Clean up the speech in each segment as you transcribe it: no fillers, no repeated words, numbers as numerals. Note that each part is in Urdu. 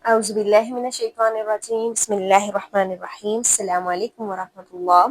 اعوذ باللہ من الشیطان الرجیم بسم اللہ الرحمن الرحیم السلام علیکم ورحمۃ اللہ۔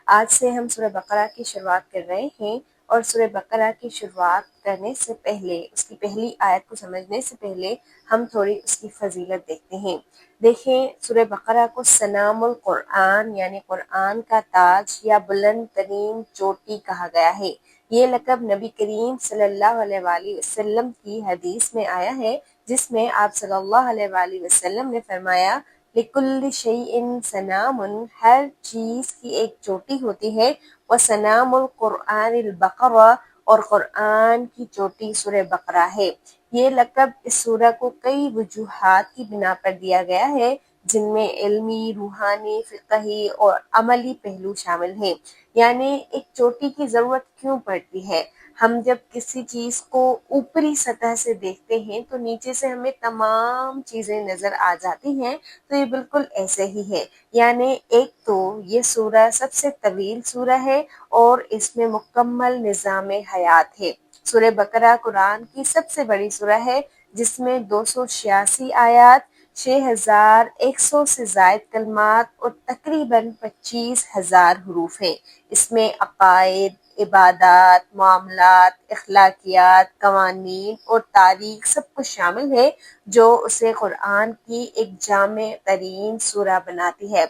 آج سے ہم سورہ بقرہ کی شروعات کر رہے ہیں، اور سورہ بقرہ کی شروعات کرنے سے پہلے، اس کی پہلی آیت کو سمجھنے سے پہلے ہم تھوڑی اس کی فضیلت دیکھتے ہیں۔ دیکھیں، سورہ بقرہ کو سنام القرآن یعنی قرآن کا تاج یا بلند ترین چوٹی کہا گیا ہے۔ یہ لقب نبی کریم صلی اللہ علیہ وآلہ وسلم کی حدیث میں آیا ہے، جس میں آپ صلی اللہ علیہ وآلہ وسلم نے فرمایا، لِكُلِّ شَيْءٍ سَنَامٌ، ہر چیز کی ایک چوٹی ہوتی ہے، وَسَنَامُ الْقُرْآنِ الْبَقَرَةُ، اور قرآن کی چوٹی سورہ بقرہ ہے۔ یہ لقب اس سورہ کو کئی وجوہات کی بنا پر دیا گیا ہے، جن میں علمی، روحانی، فقہی اور عملی پہلو شامل ہیں۔ یعنی ایک چوٹی کی ضرورت کیوں پڑتی ہے؟ ہم جب کسی چیز کو اوپری سطح سے دیکھتے ہیں تو نیچے سے ہمیں تمام چیزیں نظر آ جاتی ہیں، تو یہ بالکل ایسے ہی ہے۔ یعنی ایک تو یہ سورہ سب سے طویل سورہ ہے اور اس میں مکمل نظام حیات ہے۔ سورہ بقرہ قرآن کی سب سے بڑی سورہ ہے، جس میں 286 آیات، 6100 سے زائد کلمات اور تقریباً 25,000 حروف ہیں۔ اس میں عقائد، عبادات، معاملات، اخلاقیات، قوانین اور تاریخ سب کچھ شامل ہے، جو اسے قرآن کی ایک جامع ترین سورہ بناتی ہے۔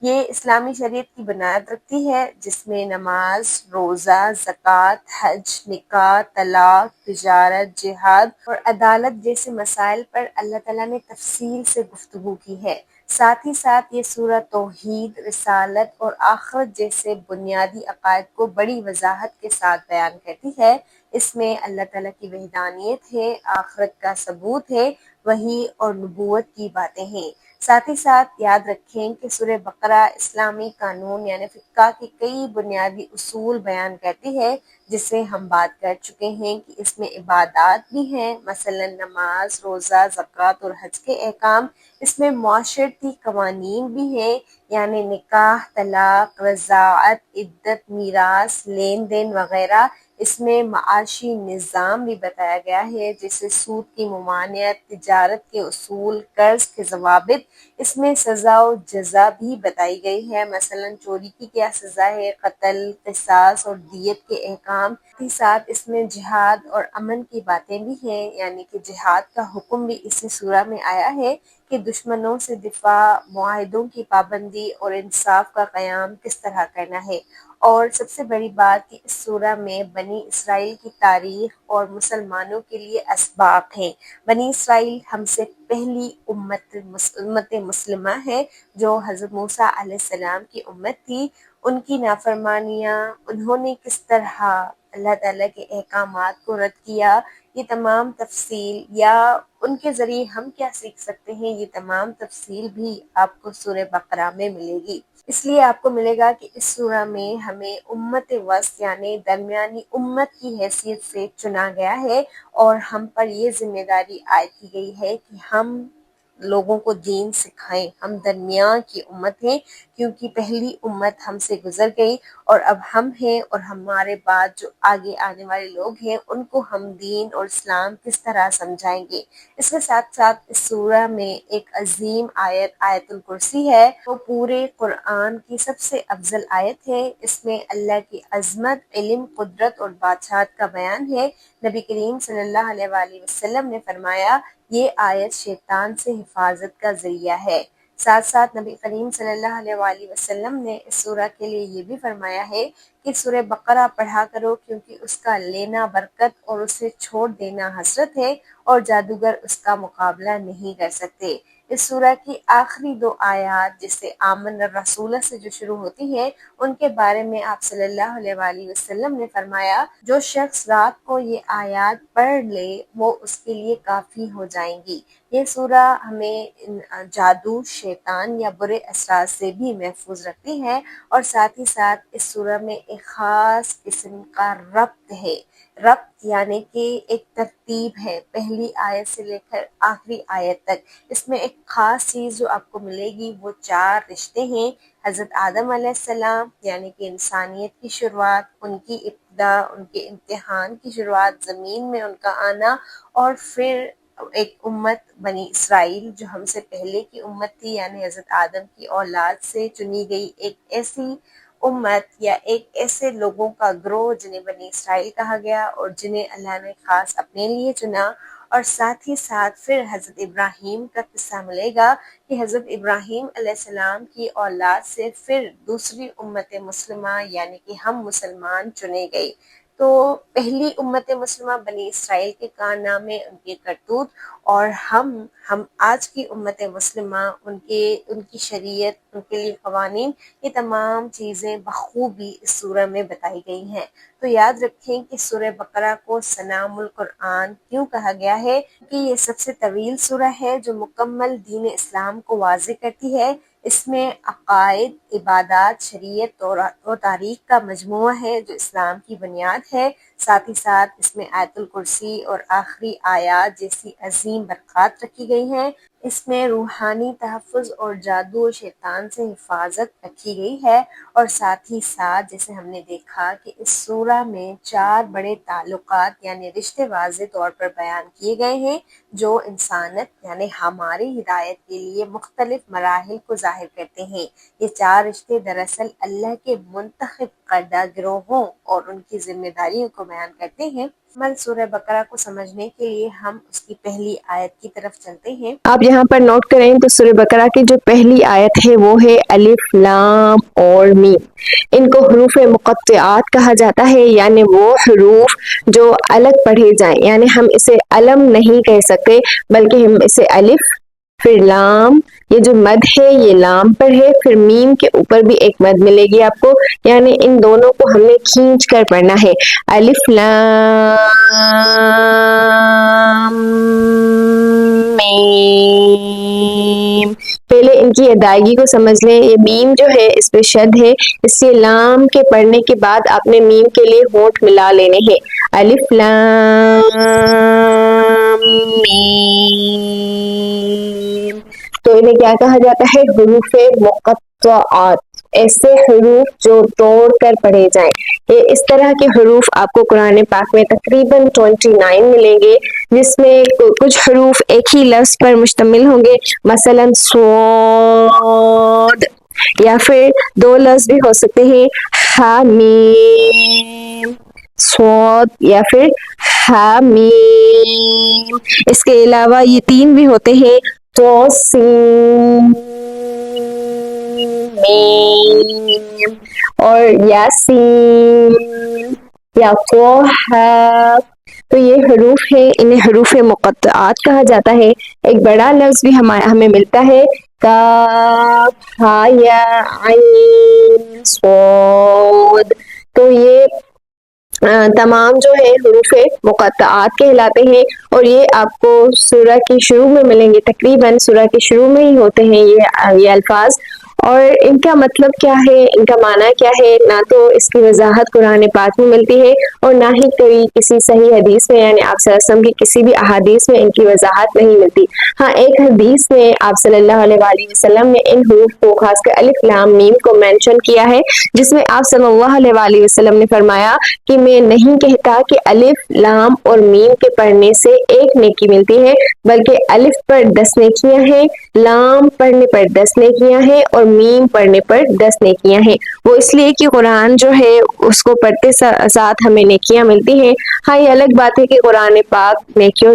یہ اسلامی شریعت کی بنیاد رکھتی ہے، جس میں نماز، روزہ، زکوٰۃ، حج، نکاح، طلاق، تجارت، جہاد اور عدالت جیسے مسائل پر اللہ تعالیٰ نے تفصیل سے گفتگو کی ہے۔ ساتھ ہی ساتھ یہ سورہ توحید، رسالت اور آخرت جیسے بنیادی عقائد کو بڑی وضاحت کے ساتھ بیان کرتی ہے۔ اس میں اللہ تعالیٰ کی وحدانیت ہے، آخرت کا ثبوت ہے، وحی اور نبوت کی باتیں ہیں۔ ساتھ ہی ساتھ یاد رکھیں کہ سورہ بقرہ اسلامی قانون یعنی فقہ کے کئی بنیادی اصول بیان کرتی ہے، جس سے ہم بات کر چکے ہیں کہ اس میں عبادات بھی ہیں، مثلا نماز، روزہ، زکوٰۃ اور حج کے احکام۔ اس میں معاشرتی قوانین بھی ہیں، یعنی نکاح، طلاق، رضاعت، عدت، میراث، لین دین وغیرہ۔ اس میں معاشی نظام بھی بتایا گیا ہے، جیسے سود کی ممانعت، تجارت کے اصول، قرض کے ضوابط۔ اس میں سزا و جزا بھی بتائی گئی ہے، مثلا چوری کی کیا سزا ہے، قتل، قصاص اور دیت کے احکام۔ ساتھ ہی ساتھ اس میں جہاد اور امن کی باتیں بھی ہیں، یعنی کہ جہاد کا حکم بھی اسی سورہ میں آیا ہے کہ دشمنوں سے دفاع، معاہدوں کی پابندی اور انصاف کا قیام کس طرح کرنا ہے۔ اور سب سے بڑی بات کہ اس سورہ میں بنی اسرائیل کی تاریخ اور مسلمانوں کے لیے اسباق ہیں۔ بنی اسرائیل ہم سے پہلی امت مسلمہ ہے، جو حضرت موسیٰ علیہ السلام کی امت تھی۔ ان کی نافرمانیاں، انہوں نے کس طرح اللہ تعالیٰ کے احکامات کو رد کیا، یہ تمام تفصیل، یا ان کے ذریعے ہم کیا سیکھ سکتے ہیں، یہ تمام تفصیل بھی آپ کو سورہ بقرہ میں ملے گی۔ اس لیے آپ کو ملے گا کہ اس سورہ میں ہمیں امت وسط یعنی درمیانی امت کی حیثیت سے چنا گیا ہے، اور ہم پر یہ ذمہ داری عائد کی گئی ہے کہ ہم لوگوں کو دین سکھائیں۔ ہم درمیان کی امت ہیں، کیونکہ پہلی امت ہم سے گزر گئی، اور اب ہم ہیں، اور ہمارے بعد جو آگے آنے والے لوگ ہیں، ان کو ہم دین اور اسلام کس طرح سمجھائیں گے۔ اس کے ساتھ ساتھ اس سورہ میں ایک عظیم آیت، آیت الکرسی ہے، وہ پورے قرآن کی سب سے افضل آیت ہے۔ اس میں اللہ کی عظمت، علم، قدرت اور بادشاہت کا بیان ہے۔ نبی کریم صلی اللہ علیہ وآلہ وسلم نے فرمایا، یہ آیت شیطان سے حفاظت کا ذریعہ ہے۔ ساتھ ساتھ نبی کریم صلی اللہ علیہ وآلہ وسلم نے اس سورہ کے لیے یہ بھی فرمایا ہے کہ سورہ بقرہ پڑھا کرو، کیونکہ اس کا لینا برکت اور اسے چھوڑ دینا حسرت ہے، اور جادوگر اس کا مقابلہ نہیں کر سکتے۔ اس سورہ کی آخری 2 آیات، جس سے آمن الرسول سے جو شروع ہوتی ہیں، ان کے بارے میں آپ صلی اللہ علیہ وآلہ وسلم نے فرمایا، جو شخص رات کو یہ آیات پڑھ لے وہ اس کے لیے کافی ہو جائیں گی۔ یہ سورہ ہمیں جادو، شیطان یا برے اثرات سے بھی محفوظ رکھتی ہے، اور ساتھ ہی ساتھ اس سورہ میں ایک خاص قسم کا ربط ہے۔ ربط یعنی کہ ایک ترتیب ہے، پہلی آیت سے لے کر آخری آیت تک۔ اس میں ایک خاص چیز جو آپ کو ملے گی، وہ 4 رشتے ہیں۔ حضرت آدم علیہ السلام یعنی کہ انسانیت کی شروعات، ان کی ابتدا، ان کے امتحان کی شروعات، زمین میں ان کا آنا، اور پھر ایک امت بنی اسرائیل جو ہم سے پہلے کی امت تھی، یعنی حضرت آدم کی اولاد سے چنی گئی ایک ایسی امت یا ایک ایسے لوگوں کا گروہ جنہیں بنی اسرائیل کہا گیا اور جنہیں اللہ نے خاص اپنے لیے چنا۔ اور ساتھ ہی ساتھ پھر حضرت ابراہیم کا قصہ ملے گا کہ حضرت ابراہیم علیہ السلام کی اولاد سے پھر دوسری امت مسلمہ یعنی کہ ہم مسلمان چنے گئے۔ تو پہلی امت مسلمہ بنی اسرائیل کے کارنامے، ان کے کرتوت، اور ہم آج کی امت مسلمہ ان کی شریعت، ان کے لیے قوانین، یہ تمام چیزیں بخوبی اس سورہ میں بتائی گئی ہیں۔ تو یاد رکھیں کہ سورہ بقرہ کو سنام القرآن کیوں کہا گیا ہے، کہ یہ سب سے طویل سورہ ہے جو مکمل دین اسلام کو واضح کرتی ہے۔ اس میں عقائد، عبادات، شریعت اور تاریخ کا مجموعہ ہے جو اسلام کی بنیاد ہے۔ ساتھ ہی ساتھ اس میں آیت الکرسی اور آخری آیات جیسی عظیم برکات رکھی گئی ہیں۔ اس میں روحانی تحفظ اور جادو و شیطان سے حفاظت رکھی گئی ہے، اور ساتھ ہی ساتھ جیسے ہم نے دیکھا کہ اس سورہ میں 4 بڑے تعلقات یعنی رشتے واضح طور پر بیان کیے گئے ہیں جو انسانت یعنی ہماری ہدایت کے لیے مختلف مراحل کو ظاہر کرتے ہیں۔ یہ 4 رشتے دراصل اللہ کے منتخب کردہ گروہوں اور ان کی ذمہ داریوں کو بیان کرتے ہیں۔ مل سورہ بقرہ کو سمجھنے کے لیے ہم اس کی پہلی آیت کی طرف چلتے ہیں۔ آپ یہاں پر نوٹ کریں تو سورہ بقرہ کی جو پہلی آیت ہے وہ ہے الف لام اور میم۔ ان کو حروف مقطعات کہا جاتا ہے، یعنی وہ حروف جو الگ پڑھے جائیں، یعنی ہم اسے علم نہیں کہہ سکتے بلکہ ہم اسے الف، پھر لام، یہ جو مد ہے یہ لام پر ہے، پھر میم کے اوپر بھی ایک مد ملے گی آپ کو، یعنی ان دونوں کو ہم نے کھینچ کر پڑھنا ہے۔ الف لام میم۔ پہلے ان کی ادائیگی کو سمجھ لیں۔ یہ میم جو ہے اس پہ شد ہے، اس سے لام کے پڑھنے کے بعد آپ نے میم کے لیے ہونٹ ملا لینے ہیں۔ الف لام میم۔ تو انہیں کیا کہا جاتا ہے؟ حروف مقطعات، ایسے حروف جو توڑ کر پڑھے جائیں۔ یہ اس طرح کے حروف آپ کو قرآن پاک میں تقریباً 29 ملیں گے، جس میں کچھ حروف ایک ہی لفظ پر مشتمل ہوں گے، مثلاً صاد، یا پھر 2 لفظ بھی ہو سکتے ہیں، حامیم، صاد یا پھر حامیم۔ اس کے علاوہ یہ 3 بھی ہوتے ہیں، توسین میم اور یاسین یا توحا۔ تو یہ حروف ہیں، انہیں حروف مقطعات کہا جاتا ہے۔ ایک بڑا لفظ بھی ہمیں ملتا ہے، کاف ہا یا عین صاد۔ تو یہ تمام جو ہے حروف مقطعات کہلاتے ہیں، اور یہ آپ کو سورہ کے شروع میں ملیں گے، تقریباً سورہ کے شروع میں ہی ہوتے ہیں یہ الفاظ۔ اور ان کا مطلب کیا ہے، ان کا معنی کیا ہے، نہ تو اس کی وضاحت قرآن پاک میں ملتی ہے اور نہ ہی کوئی کسی صحیح حدیث میں، یعنی آپ صلی اللہ علیہ وسلم کی کسی بھی احادیث میں ان کی وضاحت نہیں ملتی۔ ہاں، ایک حدیث میں آپ صلی اللہ علیہ وآلہ وسلم نے ان حروف کو، خاص کر الف لام میم کو مینشن کیا ہے، جس میں آپ صلی اللہ علیہ وآلہ وسلم نے فرمایا کہ میں نہیں کہتا کہ الف لام اور میم کے پڑھنے سے ایک نیکی ملتی ہے، بلکہ الف پر 10 نیکیاں ہیں، لام پڑھنے پر 10 نیکیاں ہیں اور میم پڑھنے پر 10 نیکیاں ہیں۔ وہ اس لیے کہ قرآن جو ہے اس کو پڑھتے ساتھ ہمیں نیکیاں ملتی ہیں۔ ہاں، یہ الگ بات ہے کہ قرآن پاک نیکیاں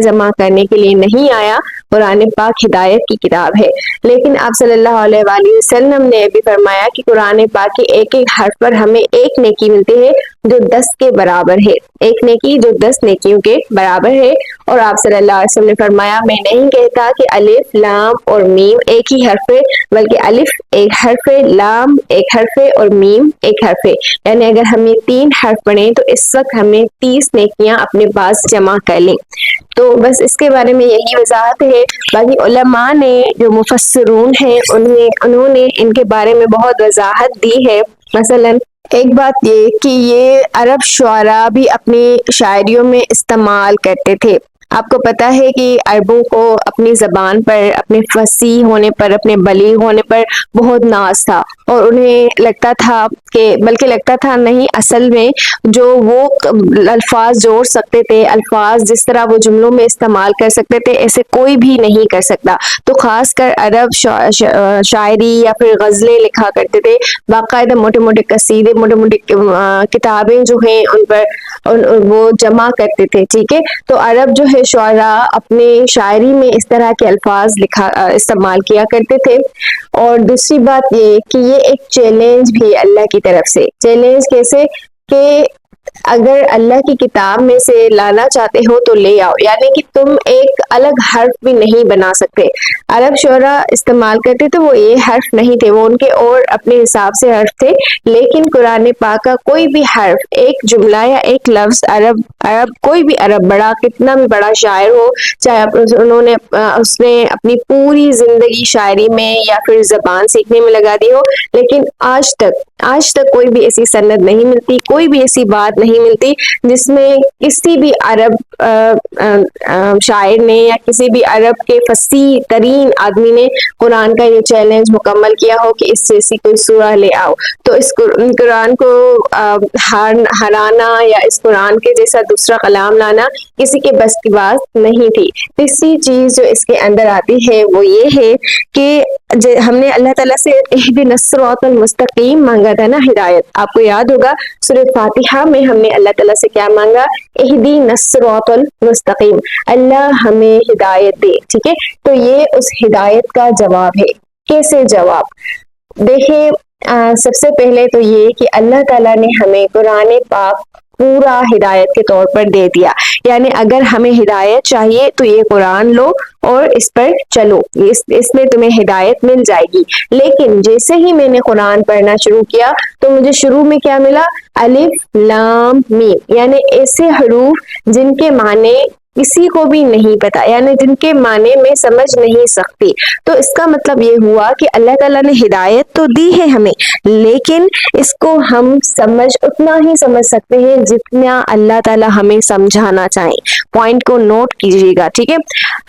جمع کرنے کے لیے نہیں آیا، قرآن پاک ہدایت کی کتاب ہے، لیکن آپ صلی اللہ علیہ وآلہ وسلم نے بھی فرمایا کہ قرآن پاک کے ایک ایک حرف پر ہمیں ایک نیکی ملتی ہے جو 10 کے برابر ہے، ایک نیکی جو 10 نیکیوں کے برابر ہے۔ اور آپ صلی اللہ علیہ وسلم نے فرمایا میں نہیں کہتا کہ الف لام اور میم ایک ہی حرف ہے، بلکہ الف ایک حرف ہے، لام ایک حرف ہے اور میم ایک حرف ہے، یعنی اگر ہم یہ 3 حرف پڑھیں تو اس وقت ہمیں 30 نیکیاں اپنے پاس جمع کر لیں۔ تو بس اس کے بارے میں یہی وضاحت ہے۔ باقی علماء نے جو مفسرون ہیں انہوں نے ان کے بارے میں بہت وضاحت دی ہے۔ مثلاً ایک بات یہ کہ یہ عرب شعراء بھی اپنی شاعریوں میں استعمال کرتے تھے۔ آپ کو پتہ ہے کہ عربوں کو اپنی زبان پر، اپنے فصیح ہونے پر، اپنے بلیغ ہونے پر بہت ناز تھا، اور انہیں لگتا تھا کہ بلکہ لگتا تھا نہیں، اصل میں جو وہ الفاظ جوڑ سکتے تھے، الفاظ جس طرح وہ جملوں میں استعمال کر سکتے تھے، ایسے کوئی بھی نہیں کر سکتا. تو خاص کر عرب شاعری یا پھر غزلیں لکھا کرتے تھے، باقاعدہ موٹے موٹے قصیدے، موٹے موٹے کتابیں جو ہیں ان پر وہ جمع کرتے تھے. ٹھیک ہے، تو عرب جو ہے شعراء اپنے شاعری میں اس طرح کے الفاظ استعمال کیا کرتے تھے. اور دوسری بات یہ کہ یہ ایک چیلنج بھی اللہ کی طرف سے. چیلنج کیسے؟ کہ اگر اللہ کی کتاب میں سے لانا چاہتے ہو تو لے آؤ، یعنی کہ تم ایک الگ حرف بھی نہیں بنا سکتے. عرب شعراء استعمال کرتے تو وہ یہ حرف نہیں تھے، وہ ان کے اور اپنے حساب سے حرف تھے. لیکن قرآن پاک کا کوئی بھی حرف، ایک جملہ یا ایک لفظ عرب کوئی بھی عرب بڑا، کتنا بھی بڑا شاعر ہو، چاہے اس نے اپنی پوری زندگی شاعری میں یا پھر زبان سیکھنے میں لگا دی ہو، لیکن آج تک کوئی بھی ایسی سند نہیں ملتی، کوئی بھی ایسی بات نہیں ملتی جس میں کسی بھی عرب شاعر نے یا کسی بھی عرب کے فصیح ترین آدمی نے قرآن کا یہ چیلنج مکمل کیا ہو کہ اس جیسی کوئی سورہ لے آؤ. تو اس قرآن کو ہرانا یا اس قرآن کے جیسا دوسرا کلام لانا کسی کے بس کی بات نہیں تھی. تیسری چیز جو اس کے اندر آتی ہے وہ یہ ہے کہ ہم نے اللہ تعالیٰ سے اہدنا الصراط المستقیم مانگا تھا نا، ہدایت. آپ کو یاد ہوگا سورہ فاتحہ میں ہم نے اللہ تعالیٰ سے کیا مانگا؟ اہدنا الصراط المستقیم، اللہ ہمیں ہدایت دے. ٹھیک ہے، تو یہ اس ہدایت کا جواب ہے. کیسے جواب؟ دیکھیں، سب سے پہلے تو یہ کہ اللہ تعالیٰ نے ہمیں قرآن پاک پورا ہدایت کے طور پر دے دیا. یعنی اگر ہمیں ہدایت چاہیے تو یہ قرآن لو اور اس پر چلو، اس میں تمہیں ہدایت مل جائے گی. لیکن جیسے ہی میں نے قرآن پڑھنا شروع کیا تو مجھے شروع میں کیا ملا؟ الف لام میم، یعنی ایسے حروف جن کے معنی کسی کو بھی نہیں پتا، یعنی جن کے معنی میں سمجھ نہیں سکتی. تو اس کا مطلب یہ ہوا کہ اللہ تعالیٰ نے ہدایت تو دی ہے ہمیں، لیکن اس کو ہم اتنا ہی سمجھ سکتے ہیں جتنا اللہ تعالیٰ ہمیں سمجھانا چاہیں. پوائنٹ کو نوٹ کیجیے گا. ٹھیک ہے،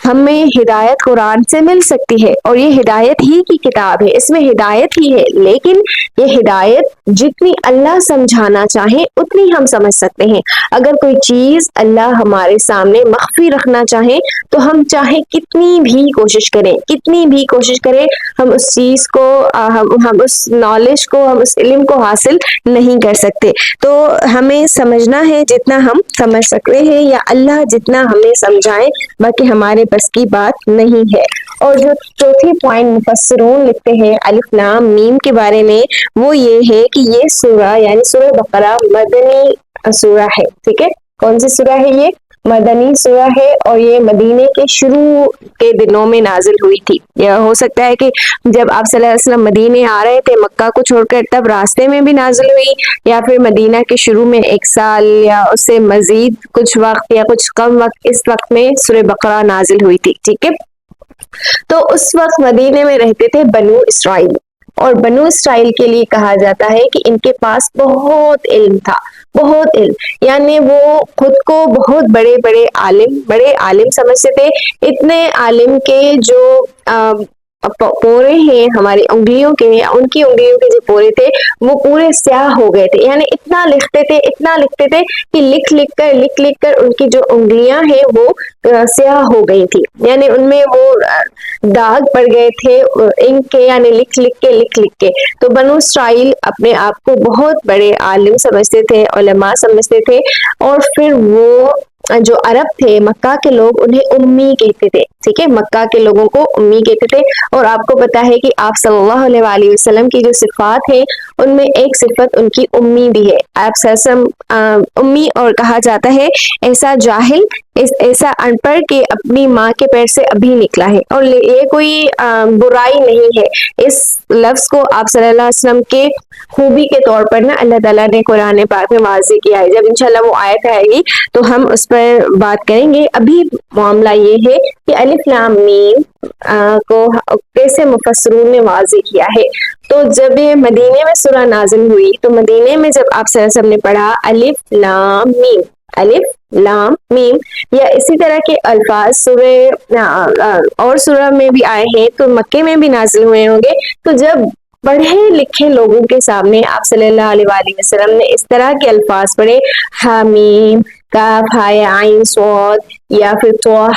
ہمیں ہدایت قرآن سے مل سکتی ہے اور یہ ہدایت ہی کی کتاب ہے، اس میں ہدایت ہی ہے، لیکن یہ ہدایت جتنی اللہ سمجھانا چاہے اتنی ہم سمجھ سکتے ہیں. اگر کوئی چیز اللہ ہمارے سامنے مخفی رکھنا چاہے تو ہم چاہے کتنی بھی کوشش کریں ہم اس چیز کو، ہم اس نالج کو، ہم اس علم کو حاصل نہیں کر سکتے. تو ہمیں سمجھنا ہے جتنا ہم سمجھ سکتے ہیں یا اللہ جتنا ہمیں سمجھائے، باقی ہمارے بس کی بات نہیں ہے. اور جو چوتھی پوائنٹ مفسرون لکھتے ہیں الف لام میم کے بارے میں، وہ یہ ہے کہ یہ سورہ یعنی سورہ بقرہ مدنی سورہ ہے. ٹھیک ہے، کون سی سورہ ہے؟ یہ مدنی سورہ ہے اور یہ مدینے کے شروع کے دنوں میں نازل ہوئی تھی. یہ ہو سکتا ہے کہ جب آپ صلی اللہ علیہ وسلم مدینے آ رہے تھے مکہ کو چھوڑ کر تب راستے میں بھی نازل ہوئی، یا پھر مدینہ کے شروع میں 1 سال یا اس سے مزید کچھ وقت یا کچھ کم وقت، اس وقت میں سورہ بقرہ نازل ہوئی تھی. ٹھیک ہے، تو اس وقت مدینے میں رہتے تھے بنو اسرائیل، اور بنو اسرائیل کے لیے کہا جاتا ہے کہ ان کے پاس بہت علم تھا، بہت علم. یعنی وہ خود کو بہت بڑے عالم سمجھتے تھے. اتنے عالم کے جو پورے ہیں ہماری انگلیوں کے، یا ان کی انگلیوں کے جو پورے تھے وہ پورے سیاہ ہو گئے تھے. یعنی اتنا لکھتے تھے کہ لکھ لکھ کر ان کی جو انگلیاں ہیں وہ سیاہ ہو گئی تھی. یعنی ان میں وہ داغ پڑ گئے تھے انک کے، یعنی لکھ لکھ کے. تو بنو اسرائیل اپنے آپ کو بہت بڑے عالم سمجھتے تھے، علماء سمجھتے تھے، اور پھر وہ جو عرب تھے، مکہ کے لوگ انہیں امی کہتے تھے. ٹھیک ہے، مکہ کے لوگوں کو امی کہتے تھے. اور آپ کو پتا ہے کہ آپ صلی اللہ علیہ وآلہ وسلم کی جو صفات ہیں ان میں ایک صفت ان کی امی بھی ہے. آپ صلی اللہ علیہ وسلم امی اور کہا جاتا ہے ایسا جاہل، ایسا ان پڑھ کہ اپنی ماں کے پیر سے ابھی نکلا ہے. اور یہ کوئی برائی نہیں ہے، اس لفظ کو آپ صلی اللہ علیہ وسلم کے خوبی کے طور پر نا اللہ تعالیٰ نے قرآن پاک میں واضح کیا ہے. جب انشاءاللہ وہ آیت آئے گی تو ہم اس پر بات کریں گے. ابھی معاملہ یہ ہے کہ الف لام میم کو کیسے مفسرون نے واضح کیا ہے. تو جب یہ مدینے میں سورہ نازل ہوئی تو مدینے میں جب آپ صلی اللہ علیہ وسلم نے پڑھا الف لام میم، الف لام میم، یا اسی طرح کے الفاظ سورہ اور سورہ میں بھی آئے ہیں تو مکے میں بھی نازل ہوئے ہوں گے. تو جب پڑھے لکھے لوگوں کے سامنے آپ صلی اللہ علیہ وسلم نے اس طرح کے الفاظ پڑھے، حامیم، کاف ہا یا عین صاد یا پھر طہ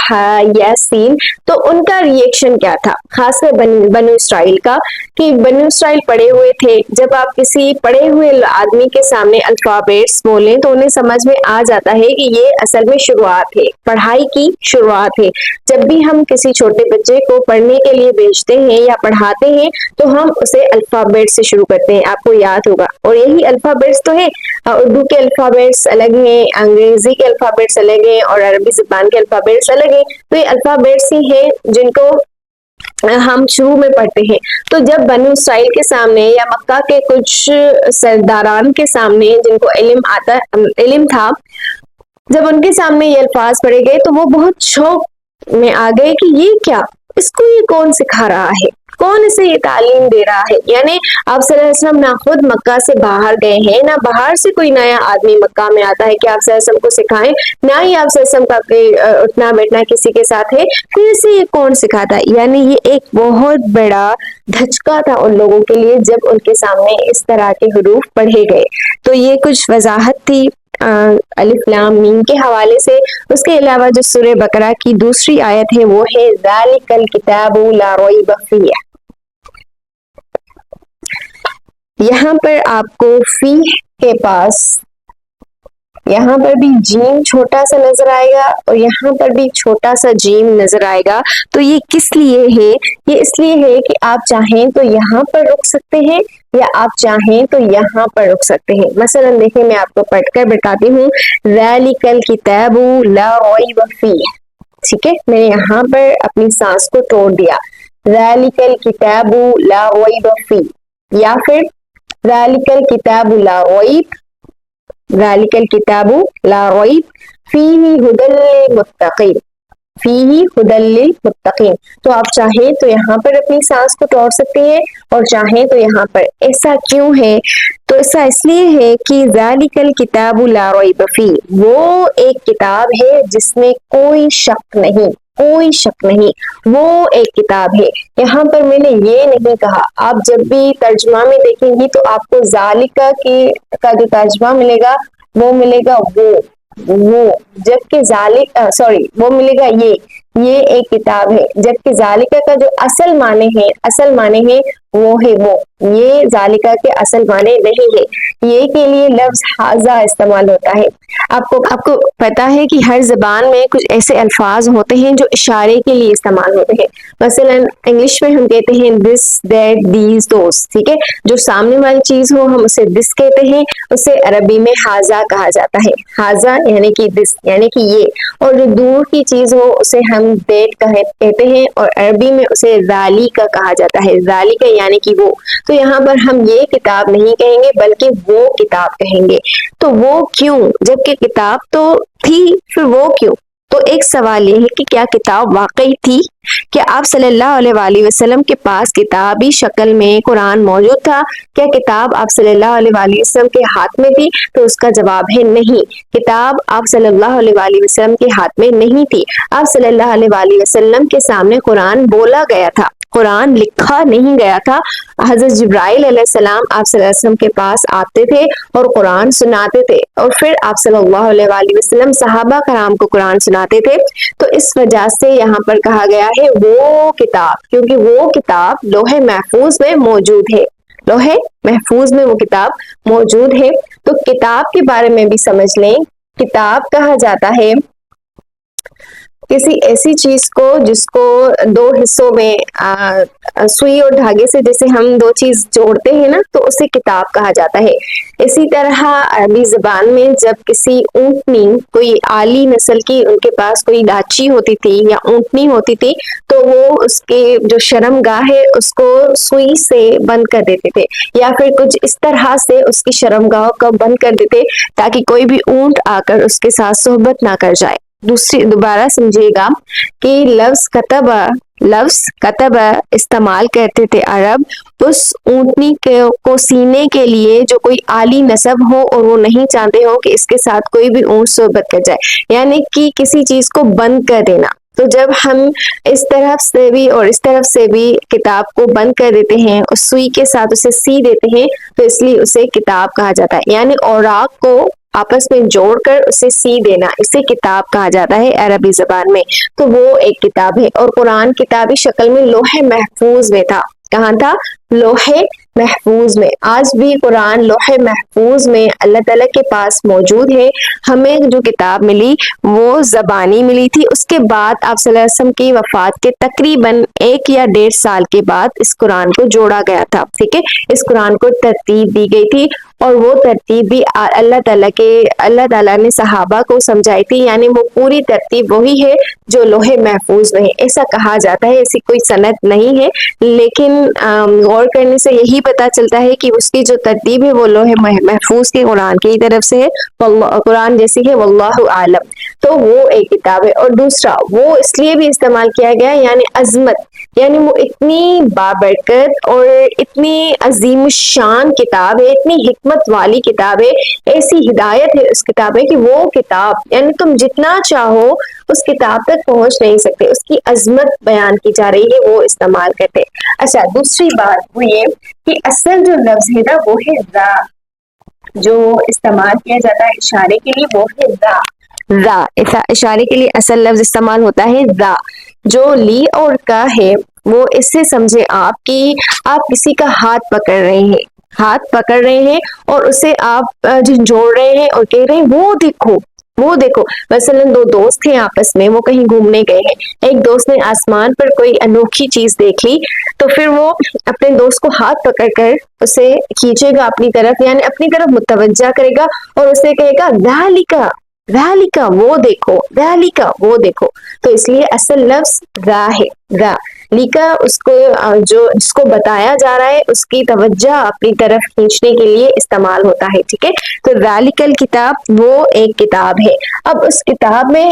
یاسین، تو ان کا ریئیکشن کیا تھا، خاص کر بنو اسرائیل کا، کہ بنو اسرائیل پڑھے ہوئے تھے، جب آپ کسی پڑھے ہوئے آدمی کے سامنے الفابیٹس بولیں تو انہیں سمجھ میں آ جاتا ہے کہ یہ اصل میں شروعات ہے، پڑھائی کی شروعات ہے۔ جب بھی ہم کسی چھوٹے بچے کو پڑھنے کے لیے بھیجتے ہیں یا پڑھاتے ہیں تو ہم اسے الفابیٹ سے شروع کرتے ہیں، آپ کو یاد ہوگا، اور یہی الفابیٹس تو ہے، اردو کے الفابیٹس الگ ہیں، انگریزی کے الفابیٹس الگ ہیں، اور عربی زبان کے الفابیٹس الگ ہیں، تو یہ الفابیٹس ہی ہیں جن کو ہم شروع میں پڑھتے ہیں۔ تو جب بنو اسرائیل کے سامنے یا مکہ کے کچھ سرداران کے سامنے جن کو علم تھا، جب ان کے سامنے یہ الفاظ پڑھے گئے تو وہ بہت شوق میں آ گئے کہ یہ کیا، اس کو یہ کون سکھا رہا ہے، کون اسے یہ تعلیم دے رہا ہے۔ یعنی آپ صلی اللہ علیہ وسلم نہ خود مکہ سے باہر گئے ہیں، نہ باہر سے کوئی نیا آدمی مکہ میں آتا ہے کہ آپ صلی اللہ علیہ وسلم کو سکھائیں، نہ ہی آپ صلی اللہ علیہ وسلم کا اٹھنا بیٹھنا کسی کے ساتھ ہے، پھر اسے یہ کون سکھاتا ہے۔ یعنی یہ ایک بہت بڑا دھچکا تھا ان لوگوں کے لیے جب ان کے سامنے اس طرح کے حروف پڑھے گئے۔ تو یہ کچھ وضاحت تھی الف لام میم کے حوالے سے۔ اس کے علاوہ جو سورہ بقرہ کی دوسری آیت ہے وہ ہے ذالک الکتاب لا ریب فیہ۔ یہاں پر آپ کو فی کے پاس یہاں پر بھی جیم چھوٹا سا نظر آئے گا اور یہاں پر بھی چھوٹا سا جیم نظر آئے گا، تو یہ کس لیے ہے؟ یہ اس لیے ہے کہ آپ چاہیں تو یہاں پر رک سکتے ہیں یا آپ چاہیں تو یہاں پر رک سکتے ہیں۔ مثلا دیکھیں میں آپ کو پڑھ کر بتاتی ہوں، ذالک الکتاب لا ریب فیہ، ٹھیک ہے، میں نے یہاں پر اپنی سانس کو توڑ دیا، ذالک الکتاب لا ریب فیہ، یا پھر ذالک الکتاب لا ریب، ذالک الکتاب لا ریب فیہ ھدی للمتقین، فیہ ھدی للمتقین۔ تو آپ چاہیں تو یہاں پر اپنی سانس کو توڑ سکتے ہیں اور چاہیں تو یہاں پر۔ ایسا کیوں ہے؟ تو ایسا اس لیے ہے کہ ذالک الکتاب لا ریب فیہ، وہ ایک کتاب ہے جس میں کوئی شک نہیں، کوئی شک نہیں، وہ ایک کتاب ہے۔ یہاں پر میں نے یہ نہیں کہا، آپ جب بھی ترجمہ میں دیکھیں گی تو آپ کو ذالکہ کا جو ترجمہ ملے گا وہ ملے گا وہ، جبکہ وہ ملے گا یہ ایک کتاب ہے، جبکہ ذالکہ کا جو اصل معنی ہے وہ ہے وہ، یہ ذالکہ کے اصل معنی نہیں ہے۔ یہ کے لیے لفظ ھذا استعمال ہوتا ہے۔ آپ کو پتا ہے کہ ہر زبان میں کچھ ایسے الفاظ ہوتے ہیں جو اشارے کے لیے استعمال ہوتے ہیں۔ مثلا انگلش میں ہم کہتے ہیں دس، دیٹ، دیز، دوز، ٹھیک ہے، جو سامنے والی چیز ہو ہم اسے دس کہتے ہیں، اسے عربی میں ھذا کہا جاتا ہے، ھذا یعنی کہ دس یعنی کہ یہ، اور جو دور کی چیز ہو اسے ہم دیٹ کہتے ہیں اور عربی میں اسے ذالک کہا جاتا ہے، ذالک یعنی کہ وہ۔ تو یہاں پر ہم یہ کتاب نہیں کہیں گے بلکہ وہ کتاب کہیں گے۔ تو وہ کیوں؟ جبکہ کتاب تو تھی، پھر وہ کیوں؟ تو ایک سوال یہ ہے کہ کیا کتاب واقعی تھی؟ کیا آپ صلی اللہ علیہ وآلہ وسلم کے پاس کتابی شکل میں قرآن موجود تھا؟ کیا کتاب آپ صلی اللہ علیہ وآلہ وسلم کے ہاتھ میں تھی؟ تو اس کا جواب ہے نہیں، کتاب آپ صلی اللہ علیہ وآلہ وسلم کے ہاتھ میں نہیں تھی۔ آپ صلی اللہ علیہ وآلہ وسلم کے سامنے قرآن بولا گیا تھا، قرآن لکھا نہیں گیا تھا۔ حضرت جبرائیل علیہ السلام آپ صلی اللہ علیہ وسلم کے پاس آتے تھے اور قرآن سناتے تھے، اور پھر آپ صلی اللہ علیہ وآلہ وسلم صحابہ کرام کو قرآن سناتے تھے۔ تو اس وجہ سے یہاں پر کہا گیا ہے وہ کتاب، کیونکہ وہ کتاب لوح محفوظ میں موجود ہے، لوح محفوظ میں وہ کتاب موجود ہے۔ تو کتاب کے بارے میں بھی سمجھ لیں، کتاب کہا جاتا ہے کسی ایسی چیز کو جس کو دو حصوں میں سوئی اور دھاگے سے جیسے ہم دو چیز جوڑتے ہیں نا، تو اسے کتاب کہا جاتا ہے۔ اسی طرح عربی زبان میں جب کسی اونٹنی، کوئی اعلی نسل کی، ان کے پاس کوئی ڈاچی ہوتی تھی یا اونٹنی ہوتی تھی، تو وہ اس کے جو شرمگاہ ہے اس کو سوئی سے بند کر دیتے تھے، یا پھر کچھ اس طرح سے اس کی شرمگاہ کو بند کر دیتے تاکہ کوئی بھی اونٹ آ کر اس کے ساتھ صحبت نہ کر جائے۔ دوبارہ سمجھیے گا کہ لفظ کتب استعمال کرتے تھے عرب اس اونٹنی کو سینے کے لیے جو کوئی عالی نسب ہو اور وہ نہیں چاہتے ہو کہ اس کے ساتھ کوئی بھی اونٹ صحبت کر جائے، یعنی کہ کسی چیز کو بند کر دینا۔ تو جب ہم اس طرف سے بھی اور اس طرف سے بھی کتاب کو بند کر دیتے ہیں، اس سوئی کے ساتھ اسے سی دیتے ہیں، تو اس لیے اسے کتاب کہا جاتا ہے، یعنی اوراق کو آپس میں جوڑ کر اسے سی دینا، اسے کتاب کہا جاتا ہے عربی زبان میں۔ تو وہ ایک کتاب ہے، اور قرآن کتابی شکل میں لوح محفوظ میں تھا۔ کہاں تھا؟ لوح محفوظ میں۔ آج بھی قرآن لوح محفوظ میں اللہ تعالیٰ کے پاس موجود ہے۔ ہمیں جو کتاب ملی وہ زبانی ملی تھی، اس کے بعد آپ صلی اللہ علیہ وسلم کی وفات کے تقریباً 1 یا 1.5 سال کے بعد اس قرآن کو جوڑا گیا تھا، ٹھیک ہے، اس قرآن کو ترتیب دی گئی تھی، اور وہ ترتیب بھی اللہ تعالیٰ نے صحابہ کو سمجھائی تھی، یعنی وہ پوری ترتیب وہی ہے جو لوح محفوظ میں ہے، ایسا کہا جاتا ہے، ایسی کوئی سند نہیں ہے، لیکن غور کرنے سے یہی پتا چلتا ہے کہ اس کی جو ترتیب ہے وہ لوح محفوظ کے قرآن کی طرف سے ہے، قرآن جیسی ہے، واللہ عالم۔ تو وہ ایک کتاب ہے، اور دوسرا وہ اس لیے بھی استعمال کیا گیا یعنی عظمت، یعنی وہ اتنی بابرکت اور اتنی عظیم الشان کتاب ہے، اتنی حکمت والی کتاب ہے، ایسی ہدایت ہے اس کتاب میں کہ وہ کتاب یعنی تم جتنا چاہو اس کتاب تک پہنچ نہیں سکتے، اس کی عظمت بیان کی جا رہی ہے، وہ استعمال کرتے۔ اچھا، دوسری بات وہ یہ کہ اصل جو لفظ ہے نا وہ ہے را، جو استعمال کیا جاتا ہے اشارے کے لیے وہ ہے را۔ را اشارے کے لیے اصل لفظ استعمال ہوتا ہے را، جو لی اور کا ہے وہ اس سے سمجھے آپ کہ آپ کسی کا ہاتھ پکڑ رہے ہیں، ہاتھ پکڑ رہے ہیں اور اسے آپ جھنجھوڑ رہے ہیں اور کہہ رہے ہیں وہ دیکھو وہ دیکھو۔ مثلا 2 دوست ہیں آپس میں، وہ کہیں گھومنے گئے ہیں، ایک دوست نے آسمان پر کوئی انوکھی چیز دیکھ لی، تو پھر وہ اپنے دوست کو ہاتھ پکڑ کر اسے کھینچے گا اپنی طرف، یعنی اپنی طرف متوجہ کرے گا اور اسے کہے گا ذالکا ذالکا وہ دیکھو، ذالکا وہ دیکھو۔ تو اس لیے اصل لفظ را ہے، را لیکا اس کو جس کو بتایا جا رہا ہے اس کی توجہ اپنی طرف کھینچنے کے لیے استعمال ہوتا ہے، ٹھیک ہے۔ تو ذالکل کتاب وہ ایک کتاب ہے۔ اب اس کتاب میں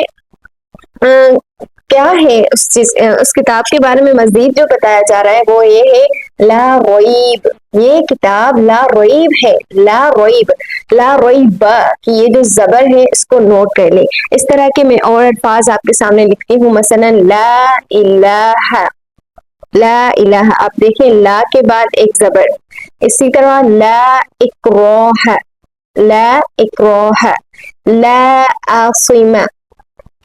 کیا ہے، اس کتاب کے بارے میں مزید جو بتایا جا رہا ہے وہ یہ ہے لا ریب، یہ کتاب لا ریب ہے، لا ریب، لا ریب کہ یہ جو زبر ہے اس کو نوٹ کر لیں۔ اس طرح کے میں اور الفاظ آپ کے سامنے لکھتی ہوں، مثلا لا الہ، لا الہ، آپ دیکھیں لا کے بعد ایک زبر، اسی طرح لا اکراہ، لا اکراہ، لا عاصمہ،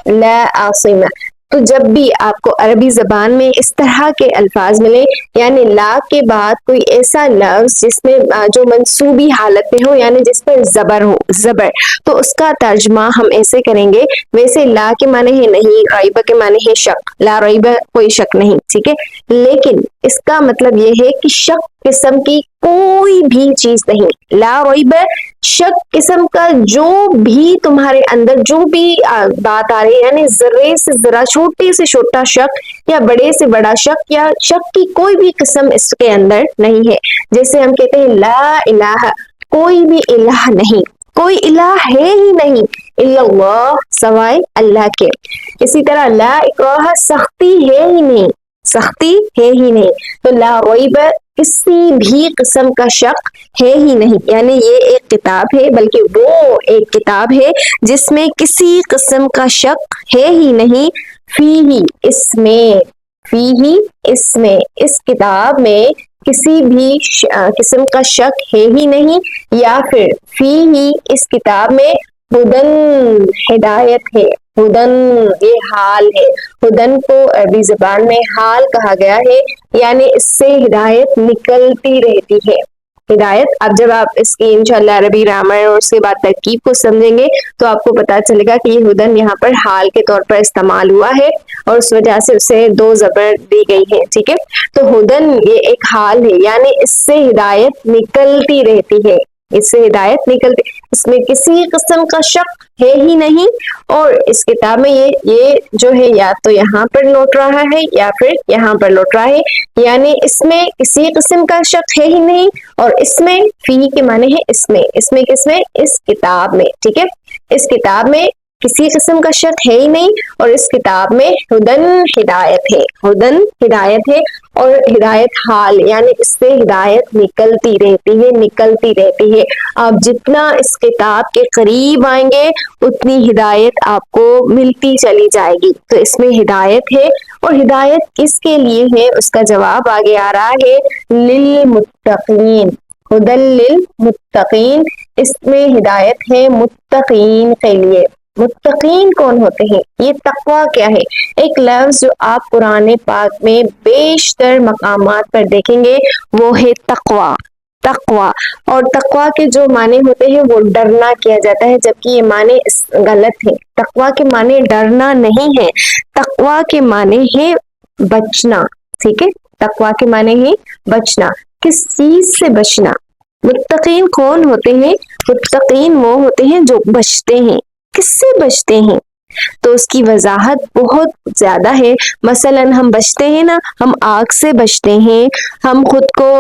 لا عاصمہ۔ تو جب بھی آپ کو عربی زبان میں اس طرح کے الفاظ ملے، یعنی لا کے بعد کوئی ایسا لفظ جس میں جو منصوبی حالت میں ہو، یعنی جس پر زبر ہو، زبر، تو اس کا ترجمہ ہم ایسے کریں گے، ویسے لا کے معنی ہے نہیں، ریبہ کے معنی ہے شک، لا ریبہ کوئی شک نہیں، ٹھیک ہے، لیکن اس کا مطلب یہ ہے کہ شک قسم کی کوئی بھی چیز نہیں، لا ریبہ شک قسم کا جو بھی تمہارے اندر جو بھی بات آ رہی ہے، یعنی ذرے سے ذرا، چھوٹے سے چھوٹا شک یا بڑے سے بڑا شک، یا شک کی کوئی بھی قسم اس کے اندر نہیں ہے۔ جیسے ہم کہتے ہیں لا الہ، کوئی بھی الہ نہیں، کوئی الہ ہے ہی نہیں الا اللہ، سوائے اللہ کے۔ اسی طرح لا اکراہ، سختی ہے ہی نہیں، سختی ہے ہی نہیں۔ تو لا ریب، کسی بھی قسم کا شک ہے ہی نہیں، یعنی یہ ایک کتاب ہے، بلکہ وہ ایک کتاب ہے جس میں کسی قسم کا شک ہے ہی نہیں، فیہ، اس میں، فیہ، اس میں، اس کتاب میں کسی بھی قسم کا شک ہے ہی نہیں، یا پھر فیہ، اس کتاب میں ہدن، ہدایت ہے، ہدن یہ حال ہے، ہدن کو عربی زبان میں حال کہا گیا ہے، یعنی اس سے ہدایت نکلتی رہتی ہے، ہدایت۔ اب جب آپ اس کی انشاءاللہ عربی گرامر اور اس کے بعد ترکیب کو سمجھیں گے تو آپ کو پتا چلے گا کہ یہ ہدن یہاں پر حال کے طور پر استعمال ہوا ہے، اور اس وجہ سے اسے 2 زبر دی گئی ہے، ٹھیک ہے۔ تو ہدن یہ ایک حال ہے، یعنی اس سے ہدایت نکلتی رہتی ہے، اس سے ہدایت نکلتی، اس میں کسی قسم کا شک ہے ہی نہیں، اور اس کتاب میں یہ جو ہے یا تو یہاں پر لوٹ رہا ہے یا پھر یہاں پر لوٹ رہا ہے، یعنی اس میں کسی قسم کا شک ہے ہی نہیں، اور اس میں فی کے معنی ہے اس میں، اس میں کس میں، اس کتاب میں، ٹھیک ہے، اس کتاب میں کسی قسم کا شک ہے ہی نہیں، اور اس کتاب میں ہدن ہدایت ہے، ہدن ہدایت ہے، اور ہدایت حال یعنی اس سے ہدایت نکلتی رہتی ہے، نکلتی رہتی ہے۔ آپ جتنا اس کتاب کے قریب آئیں گے اتنی ہدایت آپ کو ملتی چلی جائے گی۔ تو اس میں ہدایت ہے، اور ہدایت کس کے لیے ہے اس کا جواب آگے آ رہا ہے، للمتقین، ہدل للمتقین، اس میں ہدایت ہے متقین کے لیے۔ متقین کون ہوتے ہیں؟ یہ تقوی کیا ہے؟ ایک لفظ جو آپ قرآن پاک میں بیشتر مقامات پر دیکھیں گے وہ ہے تقوی، تقوی، اور تقوی کے جو معنی ہوتے ہیں وہ ڈرنا کیا جاتا ہے، جبکہ یہ معنی غلط ہے۔ تقوی کے معنی ڈرنا نہیں ہے، تقوی کے معنی ہے بچنا، ٹھیک ہے؟ تقوی کے معنی ہے بچنا۔ کس چیز سے بچنا؟ متقین کون ہوتے ہیں؟ متقین وہ ہوتے ہیں جو بچتے ہیں۔ کس سے بچتے ہیں؟ تو اس کی وضاحت بہت زیادہ ہے۔ مثلا ہم بچتے ہیں نا، ہم آگ سے بچتے ہیں، ہم خود کو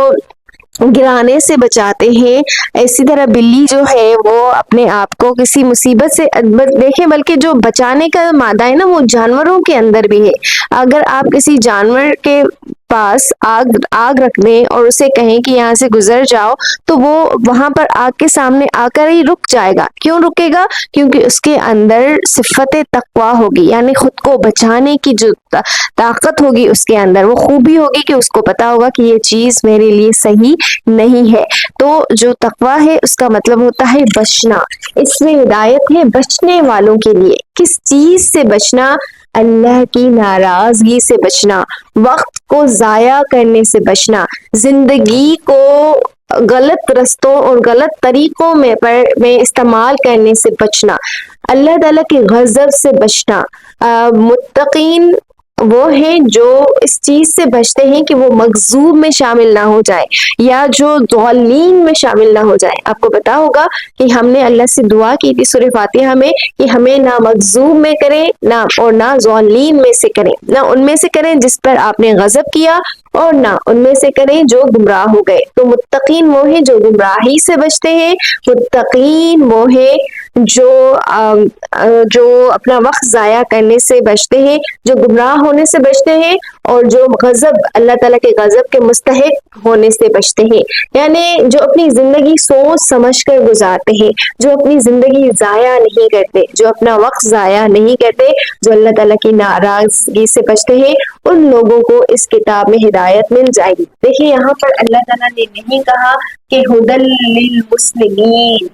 گرانے سے بچاتے ہیں، اسی طرح بلی جو ہے وہ اپنے آپ کو کسی مصیبت سے دیکھیں، بلکہ جو بچانے کا مادہ ہے نا وہ جانوروں کے اندر بھی ہے۔ اگر آپ کسی جانور کے پاس آگ رکھ دیں اور اسے کہیں کہ یہاں سے گزر جاؤ، تو وہ وہاں پر آگ کے سامنے آ کر ہی رک جائے گا۔ کیوں رکے گا؟ کیونکہ اس کے اندر صفت تقوی ہوگی، یعنی خود کو بچانے کی جو طاقت ہوگی اس کے اندر، وہ خوبی ہوگی کہ اس کو پتا ہوگا کہ یہ چیز میرے لیے صحیح نہیں ہے۔ تو جو تقوی ہے اس کا مطلب ہوتا ہے بچنا۔ اس میں ہدایت ہے بچنے والوں کے لیے۔ کس چیز سے بچنا؟ اللہ کی ناراضگی سے بچنا، وقت کو ضائع کرنے سے بچنا، زندگی کو غلط رستوں اور غلط طریقوں میں استعمال کرنے سے بچنا، اللہ تعالیٰ کے غضب سے بچنا۔ متقین وہ ہیں جو اس چیز سے بچتے ہیں کہ وہ مغضوب میں شامل نہ ہو جائے، یا جو ضالین میں شامل نہ ہو جائے۔ آپ کو پتا ہوگا کہ ہم نے اللہ سے دعا کی تھی سورہ فاتحہ میں کہ ہمیں نہ مغضوب میں کریں اور نہ ضالین میں سے کریں، نہ ان میں سے کریں جس پر آپ نے غضب کیا، اور نہ ان میں سے کریں جو گمراہ ہو گئے۔ تو متقین وہ ہیں جو گمراہی سے بچتے ہیں، متقین وہ ہیں جو اپنا وقت ضائع کرنے سے بچتے ہیں، جو گمراہ ہونے سے بچتے ہیں، اور جو غضب اللہ تعالیٰ کے غضب کے مستحق ہونے سے بچتے ہیں، یعنی جو اپنی زندگی سوچ سمجھ کر گزارتے ہیں، جو اپنی زندگی ضائع نہیں کرتے، جو اپنا وقت ضائع نہیں کرتے، جو اللہ تعالیٰ کی ناراضگی سے بچتے ہیں، ان لوگوں کو اس کتاب میں ہدایت مل جائے گی۔ دیکھیے یہاں پر اللہ تعالیٰ نے نہیں کہا کہ ہدل للمسلمین،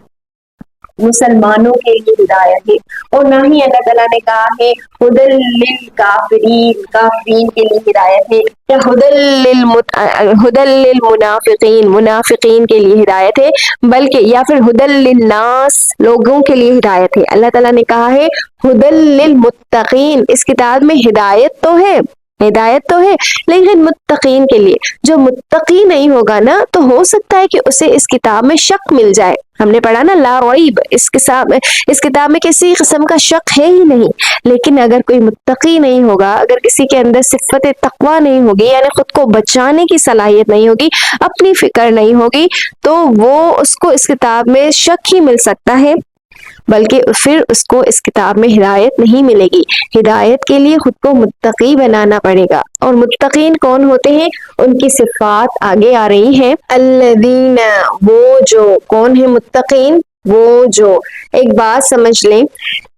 مسلمانوں کے لیے ہدایت ہے، اور نہ ہی اللہ تعالیٰ نے کہا ہے ہدل للکافرین، کافرین کے لیے ہدایت ہے، یا ہدل للمنافقین، منافقین کے لیے ہدایت ہے، بلکہ یا پھر ہدل للناس، لوگوں کے لیے ہدایت ہے۔ اللہ تعالیٰ نے کہا ہے ہدل للمتقین، اس کتاب میں ہدایت تو ہے، ہدایت تو ہے، لیکن متقین کے لیے۔ جو متقی نہیں ہوگا نا تو ہو سکتا ہے کہ اسے اس کتاب میں شک مل جائے۔ ہم نے پڑھا نا لا ریب، اس کتاب میں کسی قسم کا شک ہے ہی نہیں، لیکن اگر کوئی متقی نہیں ہوگا، اگر کسی کے اندر صفت تقوی نہیں ہوگی، یعنی خود کو بچانے کی صلاحیت نہیں ہوگی، اپنی فکر نہیں ہوگی، تو اس کو اس کتاب میں شک ہی مل سکتا ہے، بلکہ پھر اس کو اس کتاب میں ہدایت نہیں ملے گی۔ ہدایت کے لیے خود کو متقی بنانا پڑے گا۔ اور متقین کون ہوتے ہیں؟ ان کی صفات آگے آ رہی ہیں، الذین، وہ جو، کون ہے متقین؟ وہ جو، ایک بات سمجھ لیں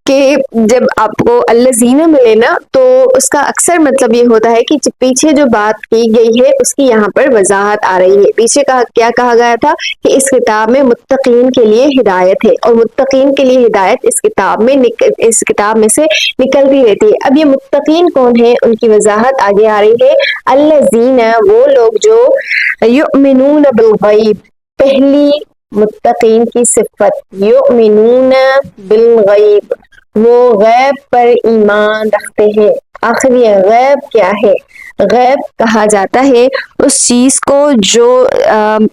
کہ جب آپ کو الذین ملے نا تو اس کا اکثر مطلب یہ ہوتا ہے کہ پیچھے جو بات کی گئی ہے اس کی یہاں پر وضاحت آ رہی ہے۔ پیچھے کیا کہا گیا تھا کہ اس کتاب میں متقین کے لیے ہدایت ہے، اور متقین کے لیے ہدایت اس کتاب میں سے نکلتی رہتی ہے۔ اب یہ متقین کون ہیں؟ ان کی وضاحت آگے آ رہی ہے، الذین، وہ لوگ جو یؤمنون بالغیب، پہلی متقین کی صفت یؤمنون بالغیب، وہ غیب پر ایمان رکھتے ہیں۔ آخر یہ غیب کیا ہے؟ غیب کہا جاتا ہے اس چیز کو جو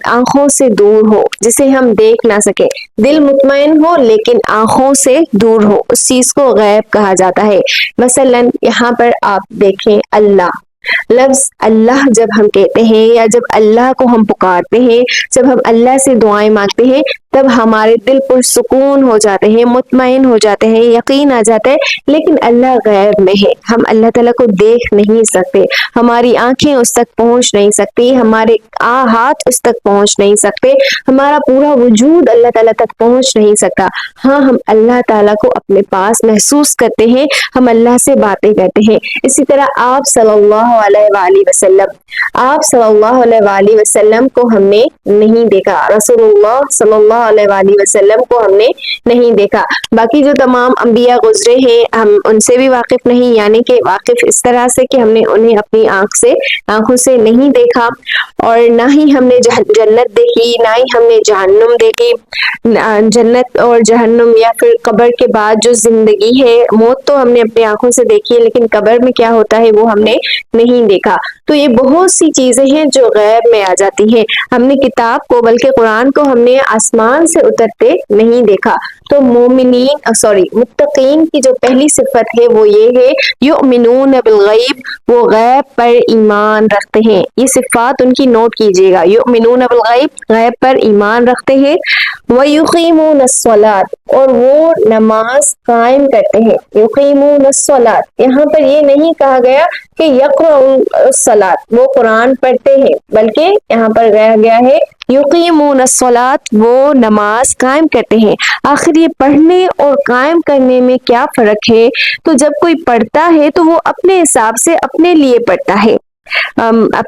آنکھوں سے دور ہو، جسے ہم دیکھ نہ سکیں، دل مطمئن ہو لیکن آنکھوں سے دور ہو، اس چیز کو غیب کہا جاتا ہے۔ مثلا یہاں پر آپ دیکھیں اللہ، لفظ اللہ جب ہم کہتے ہیں یا جب اللہ کو ہم پکارتے ہیں، جب ہم اللہ سے دعائیں مانگتے ہیں، تب ہمارے دل پر سکون ہو جاتے ہیں، مطمئن ہو جاتے ہیں، یقین آ جاتا ہے۔ لیکن اللہ غیب میں ہے، ہم اللہ تعالیٰ کو دیکھ نہیں سکتے، ہماری آنکھیں اس تک پہنچ نہیں سکتی، ہمارے ہاتھ اس تک پہنچ نہیں سکتے، ہمارا پورا وجود اللہ تعالیٰ تک پہنچ نہیں سکتا۔ ہاں، ہم اللہ تعالیٰ کو اپنے پاس محسوس کرتے ہیں، ہم اللہ سے باتیں کرتے ہیں۔ اسی طرح آپ صلی اللہ علیہ وآلہ وسلم، آپ صلی اللہ علیہ وآلہ وسلم کو ہم نے نہیں دیکھا، رسول اللہ صلی اللہ علیہ وآلہ وسلم کو ہم نے نہیں دیکھا۔ باقی جو تمام انبیاء گزرے ہیں ہم ان سے بھی واقف نہیں، یعنی کہ واقف اس طرح سے کہ ہم نے انہیں اپنی آنکھوں سے نہیں دیکھا، اور نہ ہی ہم نے جنت دیکھی، نہ ہی ہم نے جہنم دیکھی۔ جنت اور جہنم یا پھر قبر کے بعد جو زندگی ہے، موت تو ہم نے اپنی آنکھوں سے دیکھی ہے، لیکن قبر میں کیا ہوتا ہے وہ ہم نے نہیں دیکھا۔ تو یہ بہت سی چیزیں ہیں جو غیب میں آ جاتی ہیں۔ ہم نے کتاب کو، بلکہ قرآن کو ہم نے آسمان سے اترتے نہیں دیکھا۔ تو متقین کی جو پہلی صفت ہے وہ یہ ہے، یؤمنون بالغیب، وہ غیب پر ایمان رکھتے ہیں۔ یہ صفات ان کی نوٹ کیجیے گا، یؤمنون بالغیب، غیب پر ایمان رکھتے ہیں، وَيُقِيمُونَ الصَّلَاةَ، اور وہ نماز قائم کرتے ہیں۔ یقیمون الصلاۃ، یہاں پر یہ نہیں کہا گیا کہ یقرؤون الصلاۃ، وہ قرآن پڑھتے ہیں، بلکہ یہاں پر کہا گیا ہے یقیمون الصلاۃ، وہ نماز قائم کرتے ہیں۔ آخر یہ پڑھنے اور قائم کرنے میں کیا فرق ہے؟ تو جب کوئی پڑھتا ہے تو وہ اپنے حساب سے اپنے لیے پڑھتا ہے،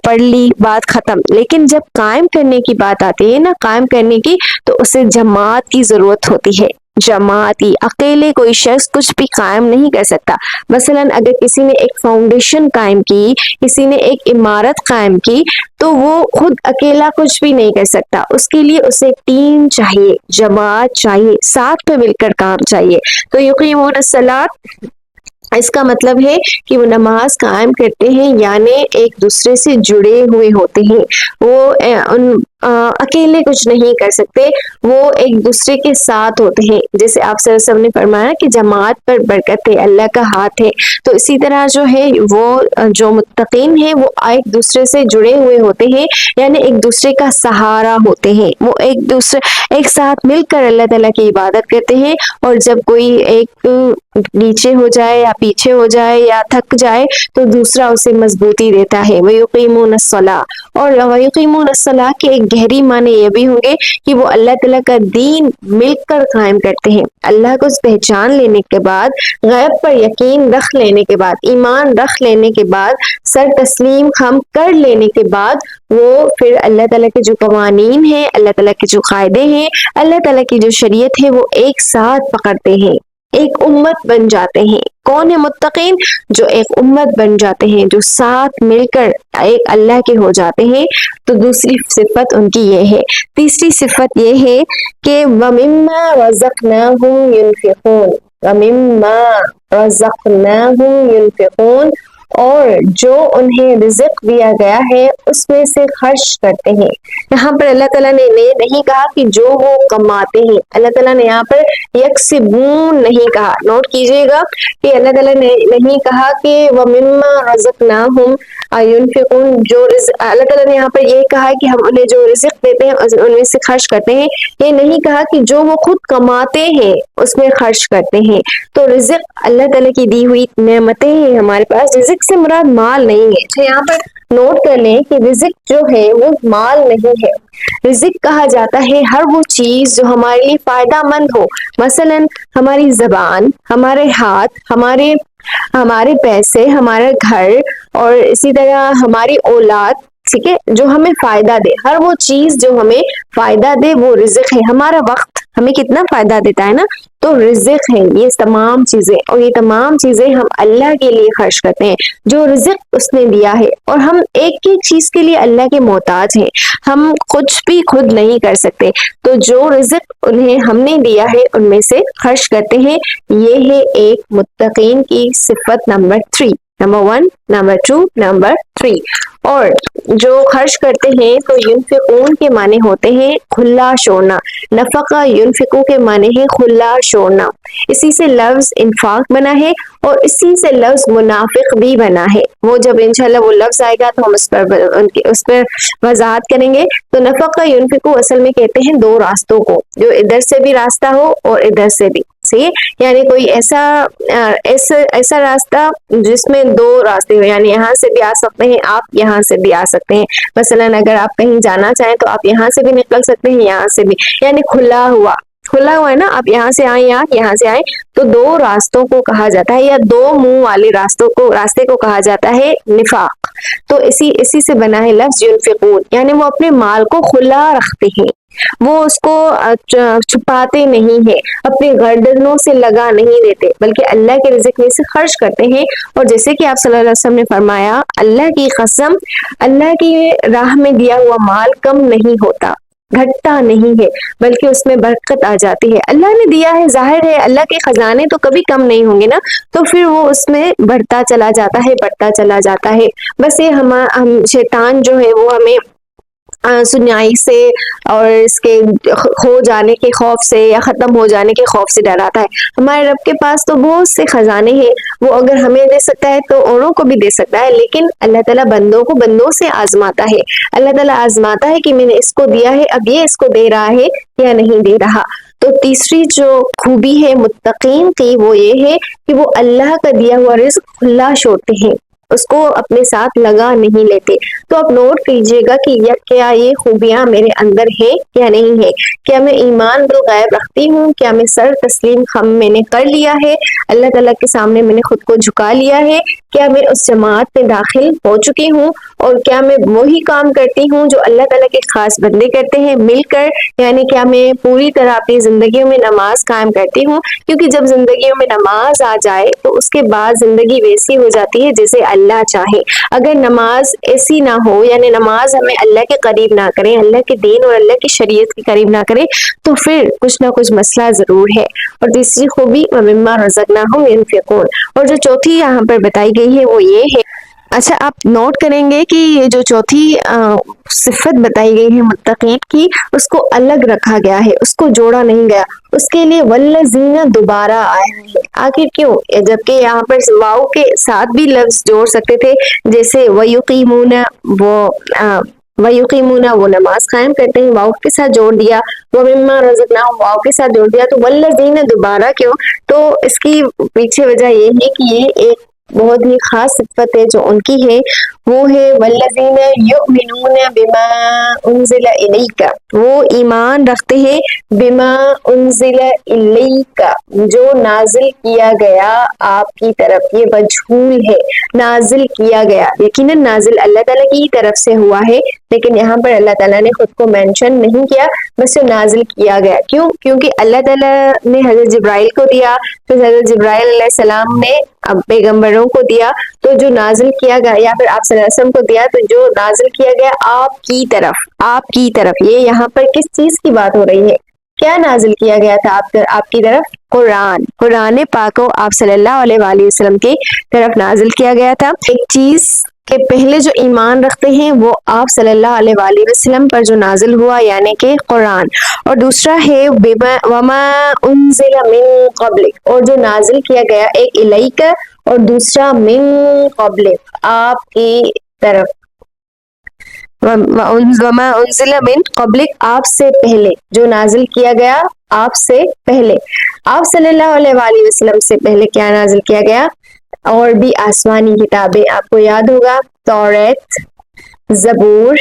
پڑھ لی بات ختم۔ لیکن جب قائم کرنے کی بات آتی ہے نا، قائم کرنے کی، تو اسے جماعت کی ضرورت ہوتی ہے۔ جماعتی، اکیلے کوئی شخص کچھ بھی قائم نہیں کر سکتا۔ مثلا اگر کسی نے ایک فاؤنڈیشن قائم کی، کسی نے ایک عمارت قائم کی، تو وہ خود اکیلا کچھ بھی نہیں کر سکتا، اس کے لیے اسے ٹیم چاہیے، جماعت چاہیے، ساتھ میں مل کر کام چاہیے۔ تو یقیمون الصلاۃ، اس کا مطلب ہے کہ وہ نماز قائم کرتے ہیں، یعنی ایک دوسرے سے جڑے ہوئے ہوتے ہیں، وہ اکیلے کچھ نہیں کر سکتے، وہ ایک دوسرے کے ساتھ ہوتے ہیں۔ جیسے آپ صلی اللہ علیہ وسلم نے فرمایا کہ جماعت پر برکت ہے، اللہ کا ہاتھ ہے۔ تو اسی طرح جو ہے وہ جو متقین ہیں وہ ایک دوسرے سے جڑے ہوئے ہوتے ہیں، یعنی ایک دوسرے کا سہارا ہوتے ہیں، وہ ایک ساتھ مل کر اللہ تعالیٰ کی عبادت کرتے ہیں، اور جب کوئی ایک نیچے ہو جائے یا پیچھے ہو جائے یا تھک جائے تو دوسرا اسے مضبوطی دیتا ہے۔ وَيُقِيمُونَ الصَّلَاةَ، اور وَيُقِيمُونَ الصَّلَاةَ کے ایک گہری معنی یہ بھی ہوں گے کہ وہ اللہ تعالیٰ کا دین مل کر قائم کرتے ہیں۔ اللہ کو پہچان لینے کے بعد، غیب پر یقین رکھ لینے کے بعد، ایمان رکھ لینے کے بعد، سر تسلیم خم کر لینے کے بعد، وہ پھر اللہ تعالیٰ کے جو قوانین ہیں، اللہ تعالیٰ کے جو قاعدے ہیں، اللہ تعالیٰ کی جو شریعت ہے، وہ ایک ساتھ پکڑتے ہیں، ایک امت بن جاتے ہیں۔ کون ہے متقین؟ جو ایک امت بن جاتے ہیں، جو ساتھ مل کر ایک اللہ کے ہو جاتے ہیں۔ تو دوسری صفت ان کی یہ ہے۔ تیسری صفت یہ ہے کہ وَمِمَّا رَزَقْنَاهُمْ يُنْفِقُونَ، وَمِمَّا رَزَقْنَاهُمْ يُنْفِقُونَ، اور جو انہیں رزق دیا گیا ہے اس میں سے خرچ کرتے ہیں۔ یہاں پر اللہ تعالیٰ نے نہیں کہا کہ جو وہ کماتے ہیں، اللہ تعالیٰ نے یہاں پر یکسبون نہیں کہا، نوٹ کیجئے گا کہ اللہ تعالیٰ نے نہیں کہا کہ وَمِمَّا رَزَقْنَاهُمْ يُنْفِقُونَ، جو اللہ تعالیٰ نے یہاں پر یہ کہا کہ ہم انہیں جو رزق دیتے ہیں ان میں سے خرچ کرتے ہیں، یہ نہیں کہا کہ جو وہ خود کماتے ہیں اس میں خرچ کرتے ہیں۔ تو رزق اللہ تعالیٰ کی دی ہوئی نعمتیں ہیں ہمارے پاس، رزق سے مراد مال نہیں ہے۔ تو یہاں پر نوٹ کر لیں کہ رزق جو ہے وہ مال نہیں ہے۔ رزق کہا جاتا ہے ہر وہ چیز جو ہمارے لیے فائدہ مند ہو، مثلا ہماری زبان، ہمارے ہاتھ، ہمارے پیسے، ہمارا گھر، اور اسی طرح ہماری اولاد، ٹھیک ہے، جو ہمیں فائدہ دے، ہر وہ چیز جو ہمیں فائدہ دے وہ رزق ہے۔ ہمارا وقت ہمیں کتنا فائدہ دیتا ہے نا، تو رزق ہے یہ تمام چیزیں، اور یہ تمام چیزیں ہم اللہ کے لیے خرچ کرتے ہیں جو رزق اس نے دیا ہے، اور ہم ایک ایک چیز کے لیے اللہ کے محتاج ہیں، ہم کچھ بھی خود نہیں کر سکتے، تو جو رزق انہیں ہم نے دیا ہے ان میں سے خرچ کرتے ہیں۔ یہ ہے ایک متقین کی صفت نمبر 3۔ Number 1، number 2، number 3۔ اور جو خرچ کرتے ہیں تو ینفقون کے معنی ہوتے ہیں کھلا چھوڑنا، نفقہ ینفقو کے معنی ہے کھلا چھوڑنا، اسی سے لفظ انفاق بنا ہے اور اسی سے لفظ منافق بھی بنا ہے۔ وہ جب انشاءاللہ وہ لفظ آئے گا تو ہم اس پر وضاحت کریں گے۔ تو نفقہ ینفقو اصل میں کہتے ہیں دو راستوں کو، جو ادھر سے بھی راستہ ہو اور ادھر سے بھی، صحیح، یعنی کوئی ایسا راستہ جس میں دو راستے ہو، یعنی یہاں سے بھی آ سکتے ہیں آپ، یہاں سے بھی آ سکتے ہیں۔ مثلاً اگر آپ کہیں جانا چاہیں تو آپ یہاں سے بھی نکل سکتے ہیں، یہاں سے بھی، یعنی کھلا ہوا ہے نا، آپ یہاں سے آئیں یا یہاں سے آئیں، تو دو راستوں کو کہا جاتا ہے، یا دو منہ والے راستے کو کہا جاتا ہے نفاق۔ تو اسی سے بنا ہے لفظ ینفقون، یعنی وہ اپنے مال کو کھلا رکھتے ہیں، وہ اس کو چھپاتے نہیں ہیں، اپنے گردنوں سے لگا نہیں دیتے، بلکہ اللہ کے رزق میں سے خرچ کرتے ہیں۔ اور جیسے کہ آپ صلی اللہ علیہ وسلم نے فرمایا، اللہ کی قسم، اللہ کی راہ میں دیا ہوا مال کم نہیں ہوتا، گھٹتا نہیں ہے، بلکہ اس میں برکت آ جاتی ہے۔ اللہ نے دیا ہے، ظاہر ہے اللہ کے خزانے تو کبھی کم نہیں ہوں گے نا، تو پھر وہ اس میں بڑھتا چلا جاتا ہے، بڑھتا چلا جاتا ہے۔ بس یہ ہم شیطان جو ہے وہ ہمیں سنائی سے اور اس کے کھو جانے کے خوف سے یا ختم ہو جانے کے خوف سے ڈراتا ہے۔ ہمارے رب کے پاس تو بہت سے خزانے ہیں، وہ اگر ہمیں دے سکتا ہے تو اوروں کو بھی دے سکتا ہے، لیکن اللہ تعالیٰ بندوں کو بندوں سے آزماتا ہے۔ اللہ تعالیٰ آزماتا ہے کہ میں نے اس کو دیا ہے، اب یہ اس کو دے رہا ہے یا نہیں دے رہا۔ تو تیسری جو خوبی ہے متقین کی وہ یہ ہے کہ وہ اللہ کا دیا ہوا رزق کھلا چھوڑتے ہیں، اس کو اپنے ساتھ لگا نہیں لیتے۔ تو آپ نوٹ کیجئے گا کہ کیا یہ خوبیاں میرے اندر ہے یا نہیں ہے، کیا میں ایمان بالغیب رکھتی ہوں، کیا میں سر تسلیم خم میں نے کر لیا ہے، اللہ تعالیٰ کے سامنے میں نے خود کو جھکا لیا ہے، کیا میں اس جماعت میں داخل ہو چکی ہوں، اور کیا میں وہی کام کرتی ہوں جو اللہ تعالیٰ کے خاص بندے کرتے ہیں مل کر، یعنی کیا میں پوری طرح اپنی زندگیوں میں نماز قائم کرتی ہوں، کیونکہ جب زندگیوں میں نماز آ جائے تو اس کے بعد زندگی ویسی ہو جاتی ہے جیسے اللہ چاہے۔ اگر نماز ایسی نہ ہو، یعنی نماز ہمیں اللہ کے قریب نہ کرے، اللہ کے دین اور اللہ کی شریعت کے قریب نہ کرے، تو پھر کچھ نہ کچھ مسئلہ ضرور ہے۔ اور تیسری خوبی وَمِمَّا رَزَقْنَاهُمْ يُنْفِقُونَ، اور جو چوتھی یہاں پر بتائی گئی ہے وہ یہ ہے، اچھا آپ نوٹ کریں گے کہ یہ جو چوتھی صفت بتائی گئی ہے متقین کی، اس کو الگ رکھا گیا ہے، اس کو جوڑا نہیں گیا، اس کے لیے وَالَّذِينَ دوبارہ آیا ہے۔ آخر کیوں؟ جبکہ یہاں پر واؤ کے ساتھ بھی لفظ جوڑ سکتے تھے، جیسے وَيُقِيمُونَ وہ نماز قائم کرتے ہیں، واؤ کے ساتھ جوڑ دیا، وَمِمَّا رَزَقْنَاهُمْ واؤ کے ساتھ جوڑ دیا، تو وَالَّذِينَ دوبارہ کیوں؟ تو اس کی پیچھے وجہ یہ ہے کہ یہ ایک بہت ہی خاص صفت ہے جو ان کی ہے، وہ ہے وَالَّذِينَ يُؤْمِنُونَ بِمَا أُنزِلَ إِلَيْكَ، وہ ایمان رکھتے ہیں بِمَا أُنزِلَ إِلَيْكَ، جو نازل کیا گیا آپ کی طرف، یہ مجہول ہے، نازل کیا گیا، یقیناً نازل اللہ تعالیٰ کی طرف سے ہوا ہے، لیکن یہاں پر اللہ تعالیٰ نے خود کو مینشن نہیں کیا، بس جو نازل کیا گیا۔ کیوں؟ کیونکہ اللہ تعالیٰ نے حضرت جبرائیل کو دیا، پھر حضرت جبرائیل علیہ السلام نے پیغمبروں کو دیا، تو جو نازل کیا گیا، یا پھر آپ صلی اللہ علیہ وسلم کو دیا، تو جو نازل کیا گیا آپ کی طرف، یہ یہاں پر کس چیز کی بات ہو رہی ہے؟ کیا نازل کیا گیا تھا آپ کی طرف؟ قرآن پاک کو آپ صلی اللہ علیہ وآلہ وسلم کی طرف نازل کیا گیا تھا۔ ایک چیز کہ پہلے جو ایمان رکھتے ہیں وہ آپ صلی اللہ علیہ وآلہ وسلم پر جو نازل ہوا، یعنی کہ قرآن، اور دوسرا ہے وما انزل من قبلک، اور جو نازل کیا گیا، ایک الیک اور دوسرا من قبلک، آپ کی طرف، وما انزل من قبلک، آپ سے پہلے، جو نازل کیا گیا آپ سے پہلے، آپ صلی اللہ علیہ وآلہ وسلم سے پہلے کیا نازل کیا گیا؟ اور بھی آسمانی کتابیں، آپ کو یاد ہوگا توریت، زبور،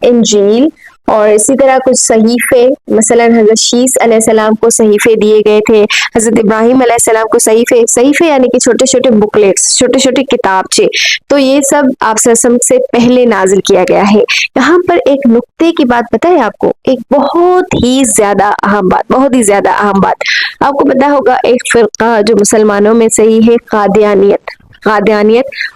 انجیل، اور اسی طرح کچھ صحیفے، مثلا حضرت شیس علیہ السلام کو صحیفے دیے گئے تھے، حضرت ابراہیم علیہ السلام کو صحیفے یعنی کہ چھوٹے چھوٹے بکلیٹس، چھوٹے چھوٹے کتابچے، تو یہ سب آپ صلی اللہ علیہ وسلم سے پہلے نازل کیا گیا ہے۔ یہاں پر ایک نقطے کی بات پتہ ہے آپ کو، ایک بہت ہی زیادہ اہم بات آپ کو پتہ ہوگا، ایک فرقہ جو مسلمانوں میں سے ہی ہے، قادیانیت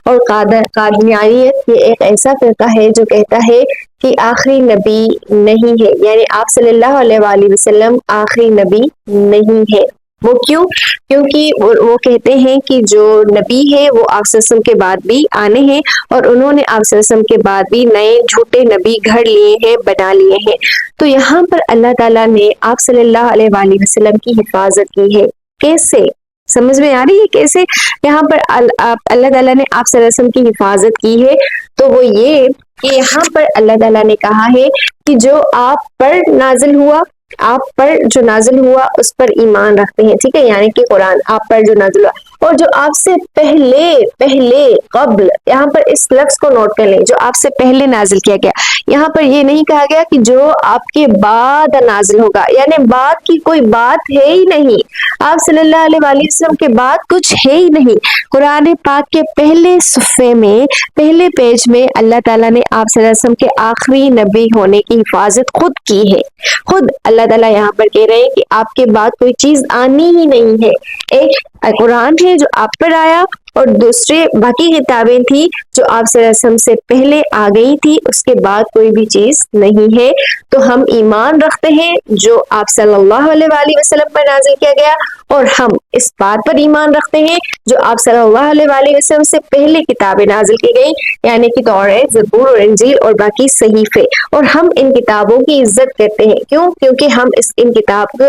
اور قادیانیت، یہ ایک ایسا فرقہ ہے جو کہتا ہے کہ آخری نبی نہیں ہے، یعنی آپ صلی اللہ علیہ وآلہ وسلم آخری نبی نہیں ہے۔ وہ کیوں؟ کیونکہ وہ کہتے ہیں کہ جو نبی ہے وہ آپ صلی اللہ علیہ وسلم کے بعد بھی آنے ہیں، اور انہوں نے آپ صلی اللہ علیہ وسلم کے بعد بھی نئے جھوٹے نبی گھڑ لیے ہیں، بنا لیے ہیں۔ تو یہاں پر اللہ تعالیٰ نے آپ صلی اللہ علیہ وآلہ وسلم کی حفاظت کی ہے۔ کیسے؟ سمجھ میں آ رہی ہے کیسے؟ یہاں پر اللہ تعالیٰ نے آپ صلی اللہ علیہ وسلم کی حفاظت کی ہے، تو وہ یہ کہ یہاں پر اللہ تعالیٰ نے کہا ہے کہ جو آپ پر نازل ہوا، آپ پر جو نازل ہوا اس پر ایمان رکھتے ہیں، ٹھیک ہے، یعنی کہ قرآن آپ پر جو نازل ہوا، اور جو آپ سے پہلے قبل، یہاں پر اس لفظ کو نوٹ کر لیں، جو آپ سے پہلے نازل کیا گیا، یہاں پر یہ نہیں کہا گیا کہ جو آپ کے بعد نازل ہوگا، یعنی بعد کی کوئی بات ہے ہی نہیں، آپ صلی اللہ علیہ وآلہ وسلم کے بعد کچھ ہے ہی نہیں۔ قرآن پاک کے پہلے صفحے میں، پہلے پیج میں اللہ تعالیٰ نے آپ صلی اللہ علیہ وسلم کے آخری نبی ہونے کی حفاظت خود کی ہے۔ خود اللہ تعالیٰ یہاں پر کہہ رہے ہیں کہ آپ کے بعد کوئی چیز آنی ہی نہیں ہے۔ ایک قرآن ہے جو آپ پر آیا، اور دوسرے باقی کتابیں تھی جو آپ صلی اللہ علیہ وسلم سے پہلے آ گئی تھی، اس کے بعد کوئی بھی چیز نہیں ہے۔ تو ہم ایمان رکھتے ہیں جو آپ صلی اللہ علیہ وآلہ وسلم پر نازل کیا گیا، اور ہم اس بات پر ایمان رکھتے ہیں جو آپ صلی اللہ علیہ وآلہ وسلم سے پہلے کتابیں نازل کی گئی، یعنی کہ توریت، زبور اور انجیل اور باقی صحیفے، اور ہم ان کتابوں کی عزت کرتے ہیں۔ کیوں؟ کیونکہ ہم ان کتاب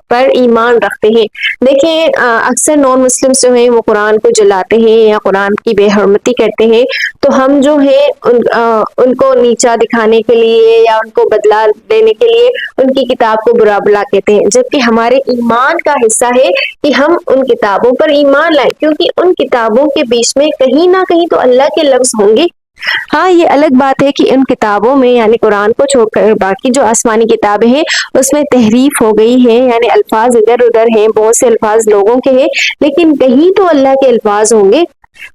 پر ایمان رکھتے ہیں۔ دیکھیں اکثر نان مسلم جو ہیں وہ قرآن کو جلاتے ہیں یا قرآن کی بے حرمتی کرتے ہیں، تو ہم جو ہے ان کو نیچا دکھانے کے لیے یا ان کو بدلا دینے کے لیے ان کی کتاب کو برا بلا کہتے ہیں، جبکہ ہمارے ایمان کا حصہ ہے کہ ہم ان کتابوں پر ایمان لائیں، کیونکہ ان کتابوں کے بیچ میں کہیں نہ کہیں تو اللہ کے لفظ ہوں گے۔ ہاں یہ الگ بات ہے کہ ان کتابوں میں یعنی قرآن کو چھوڑ کر باقی جو آسمانی کتابیں ہیں اس میں تحریف ہو گئی ہے، یعنی الفاظ ادھر ادھر ہیں، بہت سے الفاظ لوگوں کے ہیں، لیکن کہیں تو اللہ کے الفاظ ہوں گے۔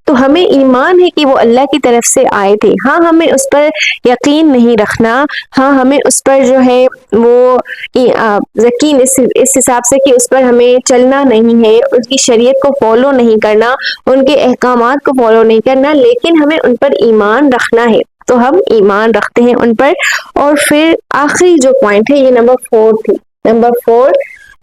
تو ہمیں ایمان ہے کہ وہ اللہ کی طرف سے آئے تھے، ہاں ہمیں اس پر یقین نہیں رکھنا، ہاں ہمیں اس پر جو ہے وہ یقین اس حساب سے کہ اس پر ہمیں چلنا نہیں ہے، اس کی شریعت کو فالو نہیں کرنا، ان کے احکامات کو فالو نہیں کرنا، لیکن ہمیں ان پر ایمان رکھنا ہے۔ تو ہم ایمان رکھتے ہیں ان پر۔ اور پھر آخری جو پوائنٹ ہے یہ نمبر 4 تھی، نمبر 4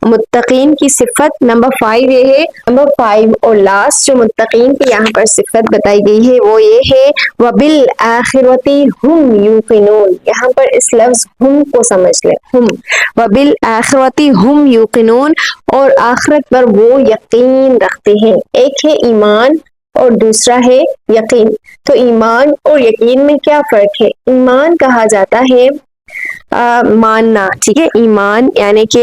متقین کی صفت، نمبر 5 یہ ہے، نمبر 5 اور لاسٹ جو متقین کی یہاں پر صفت بتائی گئی ہے وہ یہ ہے وَبِالْآخِرَةِ هُمْ يُوقِنُونَ۔ یہاں پر اس لفظ ہم کو سمجھ لیں، ہم وَبِالْآخِرَةِ هُمْ يُوقِنُونَ، اور آخرت پر وہ یقین رکھتے ہیں۔ ایک ہے ایمان اور دوسرا ہے یقین۔ تو ایمان اور یقین میں کیا فرق ہے؟ ایمان کہا جاتا ہے ماننا، ٹھیک ہے، ایمان یعنی کہ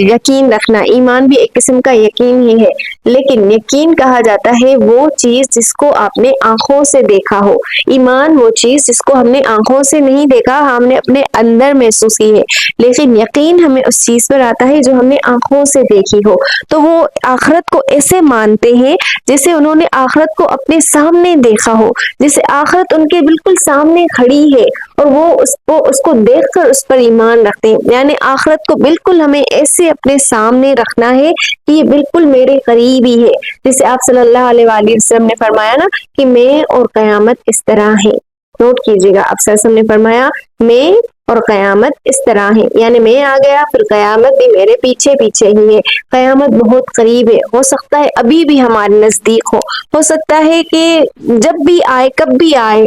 یقین رکھنا، ایمان بھی ایک قسم کا یقین ہی ہے، لیکن یقین کہا جاتا ہے وہ چیز جس کو آپ نے آنکھوں سے دیکھا ہو، ایمان وہ چیز جس کو ہم نے آنکھوں سے نہیں دیکھا، ہم نے اپنے اندر محسوس کی ہے، لیکن یقین ہمیں اس چیز پر آتا ہے جو ہم نے آنکھوں سے دیکھی ہو۔ تو وہ آخرت کو ایسے مانتے ہیں جیسے انہوں نے آخرت کو اپنے سامنے دیکھا ہو، جیسے آخرت ان کے بالکل سامنے کھڑی ہے اور وہ اس کو دیکھ کر اس پر ایمان رکھتے ہیں، یعنی آخرت کو بالکل ہمیں ایسے اپنے سامنے رکھنا ہے کہ یہ بالکل میرے قریب ہی ہے، جیسے آپ صلی اللہ علیہ وآلہ وسلم نے فرمایا نا کہ میں اور قیامت اس طرح ہے۔ نوٹ کیجیے گا، آپ صلی اللہ علیہ وسلم نے فرمایا میں اور قیامت اس طرح ہے، یعنی میں آ گیا پھر قیامت بھی میرے پیچھے پیچھے ہی ہے، قیامت بہت قریب ہے، ہو سکتا ہے ابھی بھی ہمارے نزدیک ہو سکتا ہے کہ جب بھی آئے کب بھی آئے،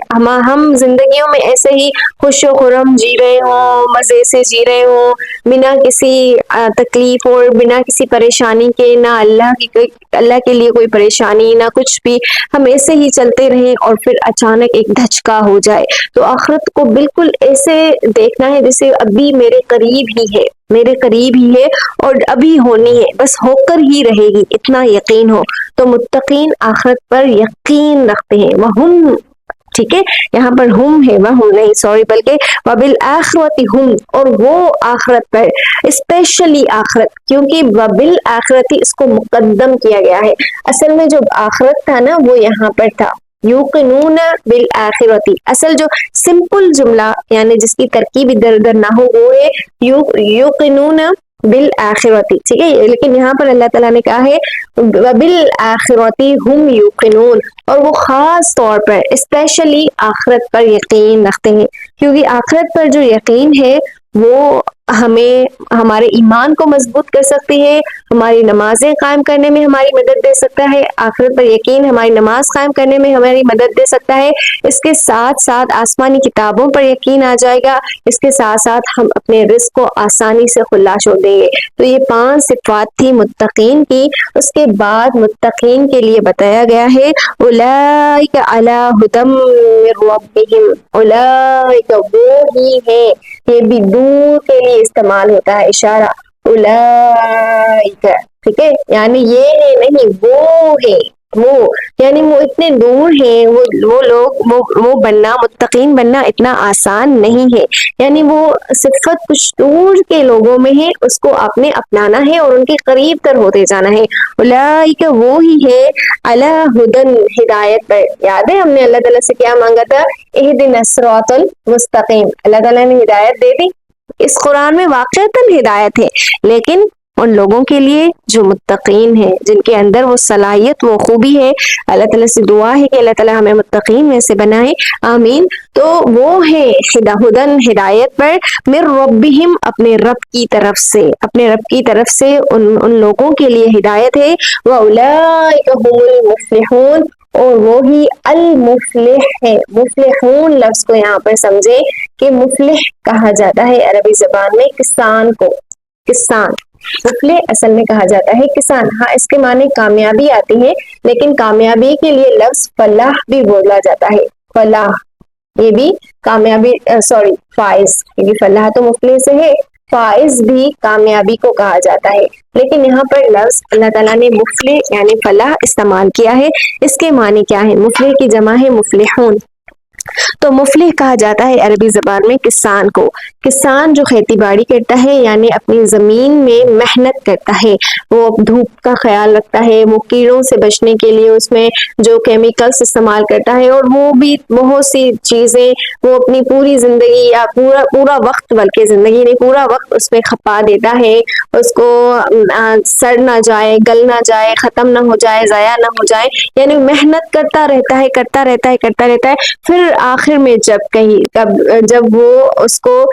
ہم زندگیوں میں ایسے ہی خوش و خرم جی رہے ہوں، مزے سے جی رہے ہوں، بنا کسی تکلیف اور بنا کسی پریشانی کے، نہ اللہ کے لیے کوئی پریشانی نہ کچھ بھی، ہم ایسے ہی چلتے رہیں اور پھر اچانک ایک دھچکا ہو جائے۔ تو آخرت کو بالکل ایسے دیکھنا ہے جیسے ابھی میرے قریب ہی ہے، میرے قریب ہی ہے اور ابھی ہونی ہے، بس ہو کر ہی رہے گی، اتنا یقین ہو۔ تو متقین آخرت پر یقین رکھتے ہیں، وہم، ٹھیک ہے، یہاں پر ہم ہے، وہ نہیں، سوری، بلکہ وَبِالْآخِرَةِ ہم، اور وہ آخرت پر، اسپیشلی آخرت، کیونکہ وَبِالْآخِرَةِ اس کو مقدم کیا گیا ہے، اصل میں جو آخرت تھا نا وہ یہاں پر تھا، یوقنون بالآخرۃ، اصل جو سمپل جملہ یعنی جس کی ترکیب ادھر ادھر نہ ہو وہ ہے یوقنون بالآخرۃ، ٹھیک ہے، لیکن یہاں پر اللہ تعالیٰ نے کہا ہے وبالآخرۃ ہم یوقنون، اور وہ خاص طور پر اسپیشلی آخرت پر یقین رکھتے ہیں، کیونکہ آخرت پر جو یقین ہے وہ ہمیں ہمارے ایمان کو مضبوط کر سکتی ہے، ہماری نمازیں قائم کرنے میں ہماری مدد دے سکتا ہے، آخرت پر یقین ہماری نماز قائم کرنے میں ہماری مدد دے سکتا ہے، اس کے ساتھ ساتھ آسمانی کتابوں پر یقین آ جائے گا، اس کے ساتھ ساتھ ہم اپنے رزق کو آسانی سے کھلا چھوڑ دیں گے۔ تو یہ 5 صفات تھی متقین کی۔ اس کے بعد متقین کے لیے بتایا گیا ہے اولئک علی ھدی من ربہم، اولئک وہ ہی ہے، یہ بھی دور کے لیے استعمال ہوتا ہے اشارہ، اولئک، ٹھیک ہے، یعنی یہ ہے نہیں، وہ ہے، وہ یعنی وہ اتنے دور ہیں، وہ لوگ، وہ بننا، متقین بننا اتنا آسان نہیں ہے، یعنی وہ صفت کچھ دور کے لوگوں میں ہے، اس کو آپ نے اپنانا ہے اور ان کے قریب تر ہوتے جانا ہے۔ اولئک وہ ہی ہے علی ھدی، ہدایت پر۔ یاد ہے ہم نے اللہ تعالیٰ سے کیا مانگا تھا؟ اہدنا الصراط المستقیم، اللہ تعالیٰ نے ہدایت دے دی۔ اس قرآن میں واقعتاً ہدایت ہے، لیکن ان لوگوں کے لیے جو متقین ہیں، جن کے اندر وہ صلاحیت، وہ خوبی ہے۔ اللہ تعالیٰ سے دعا ہے کہ اللہ تعالیٰ ہمیں متقین میں سے بنائے، آمین۔ تو وہ ہے ہدن، ہدایت پر، من ربہم، اپنے رب کی طرف سے، اپنے رب کی طرف سے ان لوگوں کے لیے ہدایت ہے۔ وَأُولَئِكَ هُمُ الْمُفْلِحُونَ، اور وہی المفلح ہے۔ مفلحون لفظ کو یہاں پر سمجھے کہ مفلح کہا جاتا ہے عربی زبان میں کسان کو، کسان، مفلح اصل میں کہا جاتا ہے کسان۔ ہاں اس کے معنی کامیابی آتی ہے، لیکن کامیابی کے لیے لفظ فلاح بھی بولا جاتا ہے، فلاح، یہ بھی کامیابی، سوری فائز، کیونکہ فلاح تو مفلح سے ہے، فائز بھی کامیابی کو کہا جاتا ہے، لیکن یہاں پر لفظ اللہ تعالیٰ نے مفلح یعنی فلاح استعمال کیا ہے۔ اس کے معنی کیا ہے؟ مفلح کی جمع ہے مفلحون، تو مفلح کہا جاتا ہے عربی زبان میں کسان کو۔ کسان جو کھیتی باڑی کرتا ہے، یعنی اپنی زمین میں محنت کرتا ہے، وہ دھوپ کا خیال رکھتا ہے، وہ کیڑوں سے بچنے کے لیے اس میں جو کیمیکلز استعمال کرتا ہے، اور وہ بھی بہت سی چیزیں وہ اپنی پوری زندگی یا پورا وقت، بلکہ زندگی نہیں پورا وقت اس میں کھپا دیتا ہے، اس کو سڑ نہ جائے، گل نہ جائے، ختم نہ ہو جائے، ضائع نہ ہو جائے، یعنی محنت کرتا رہتا ہے، کرتا رہتا ہے، کرتا رہتا ہے، پھر آخر میں جب وہ اس کو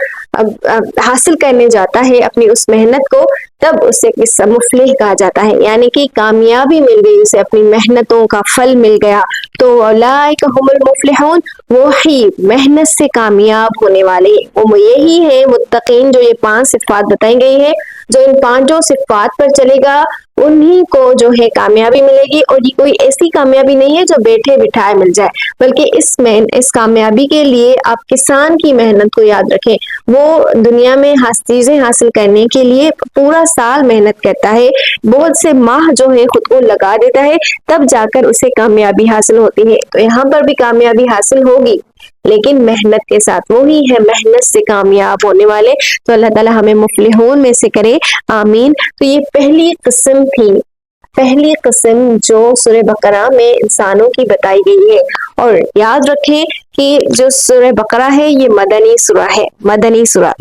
حاصل کرنے جاتا ہے اپنی اس محنت کو، تب اسے مفلح کہا جاتا ہے، یعنی کہ کامیابی مل گئی، اسے اپنی محنتوں کا پھل مل گیا۔ تو اولئک هم المفلحون، وہی محنت سے کامیاب ہونے والے، وہ یہی ہے متقین، جو یہ 5 صفات بتائی گئی ہے، جو ان 5 صفات پر چلے گا انہی کو جو ہے کامیابی ملے گی، اور یہ کوئی ایسی کامیابی نہیں ہے جو بیٹھے بٹھائے مل جائے، بلکہ اس کامیابی کے لیے آپ کسان کی محنت کو یاد رکھیں۔ وہ دنیا میں چیزیں حاصل کرنے کے لیے پورا سال محنت کرتا ہے، بہت سے ماہ جو ہے خود کو لگا دیتا ہے، تب جا کر اسے کامیابی حاصل ہوتی ہے۔ تو یہاں پر بھی کامیابی حاصل ہوگی، لیکن محنت کے ساتھ، وہی ہے محنت سے کامیاب ہونے والے۔ تو اللہ تعالیٰ ہمیں مفلحون میں سے کرے، آمین۔ تو یہ پہلی قسم تھی، پہلی قسم جو سورہ بقرہ میں انسانوں کی بتائی گئی ہے، اور یاد رکھیں کہ جو سورہ بقرہ ہے یہ مدنی سورہ ہے، مدنی سورہ،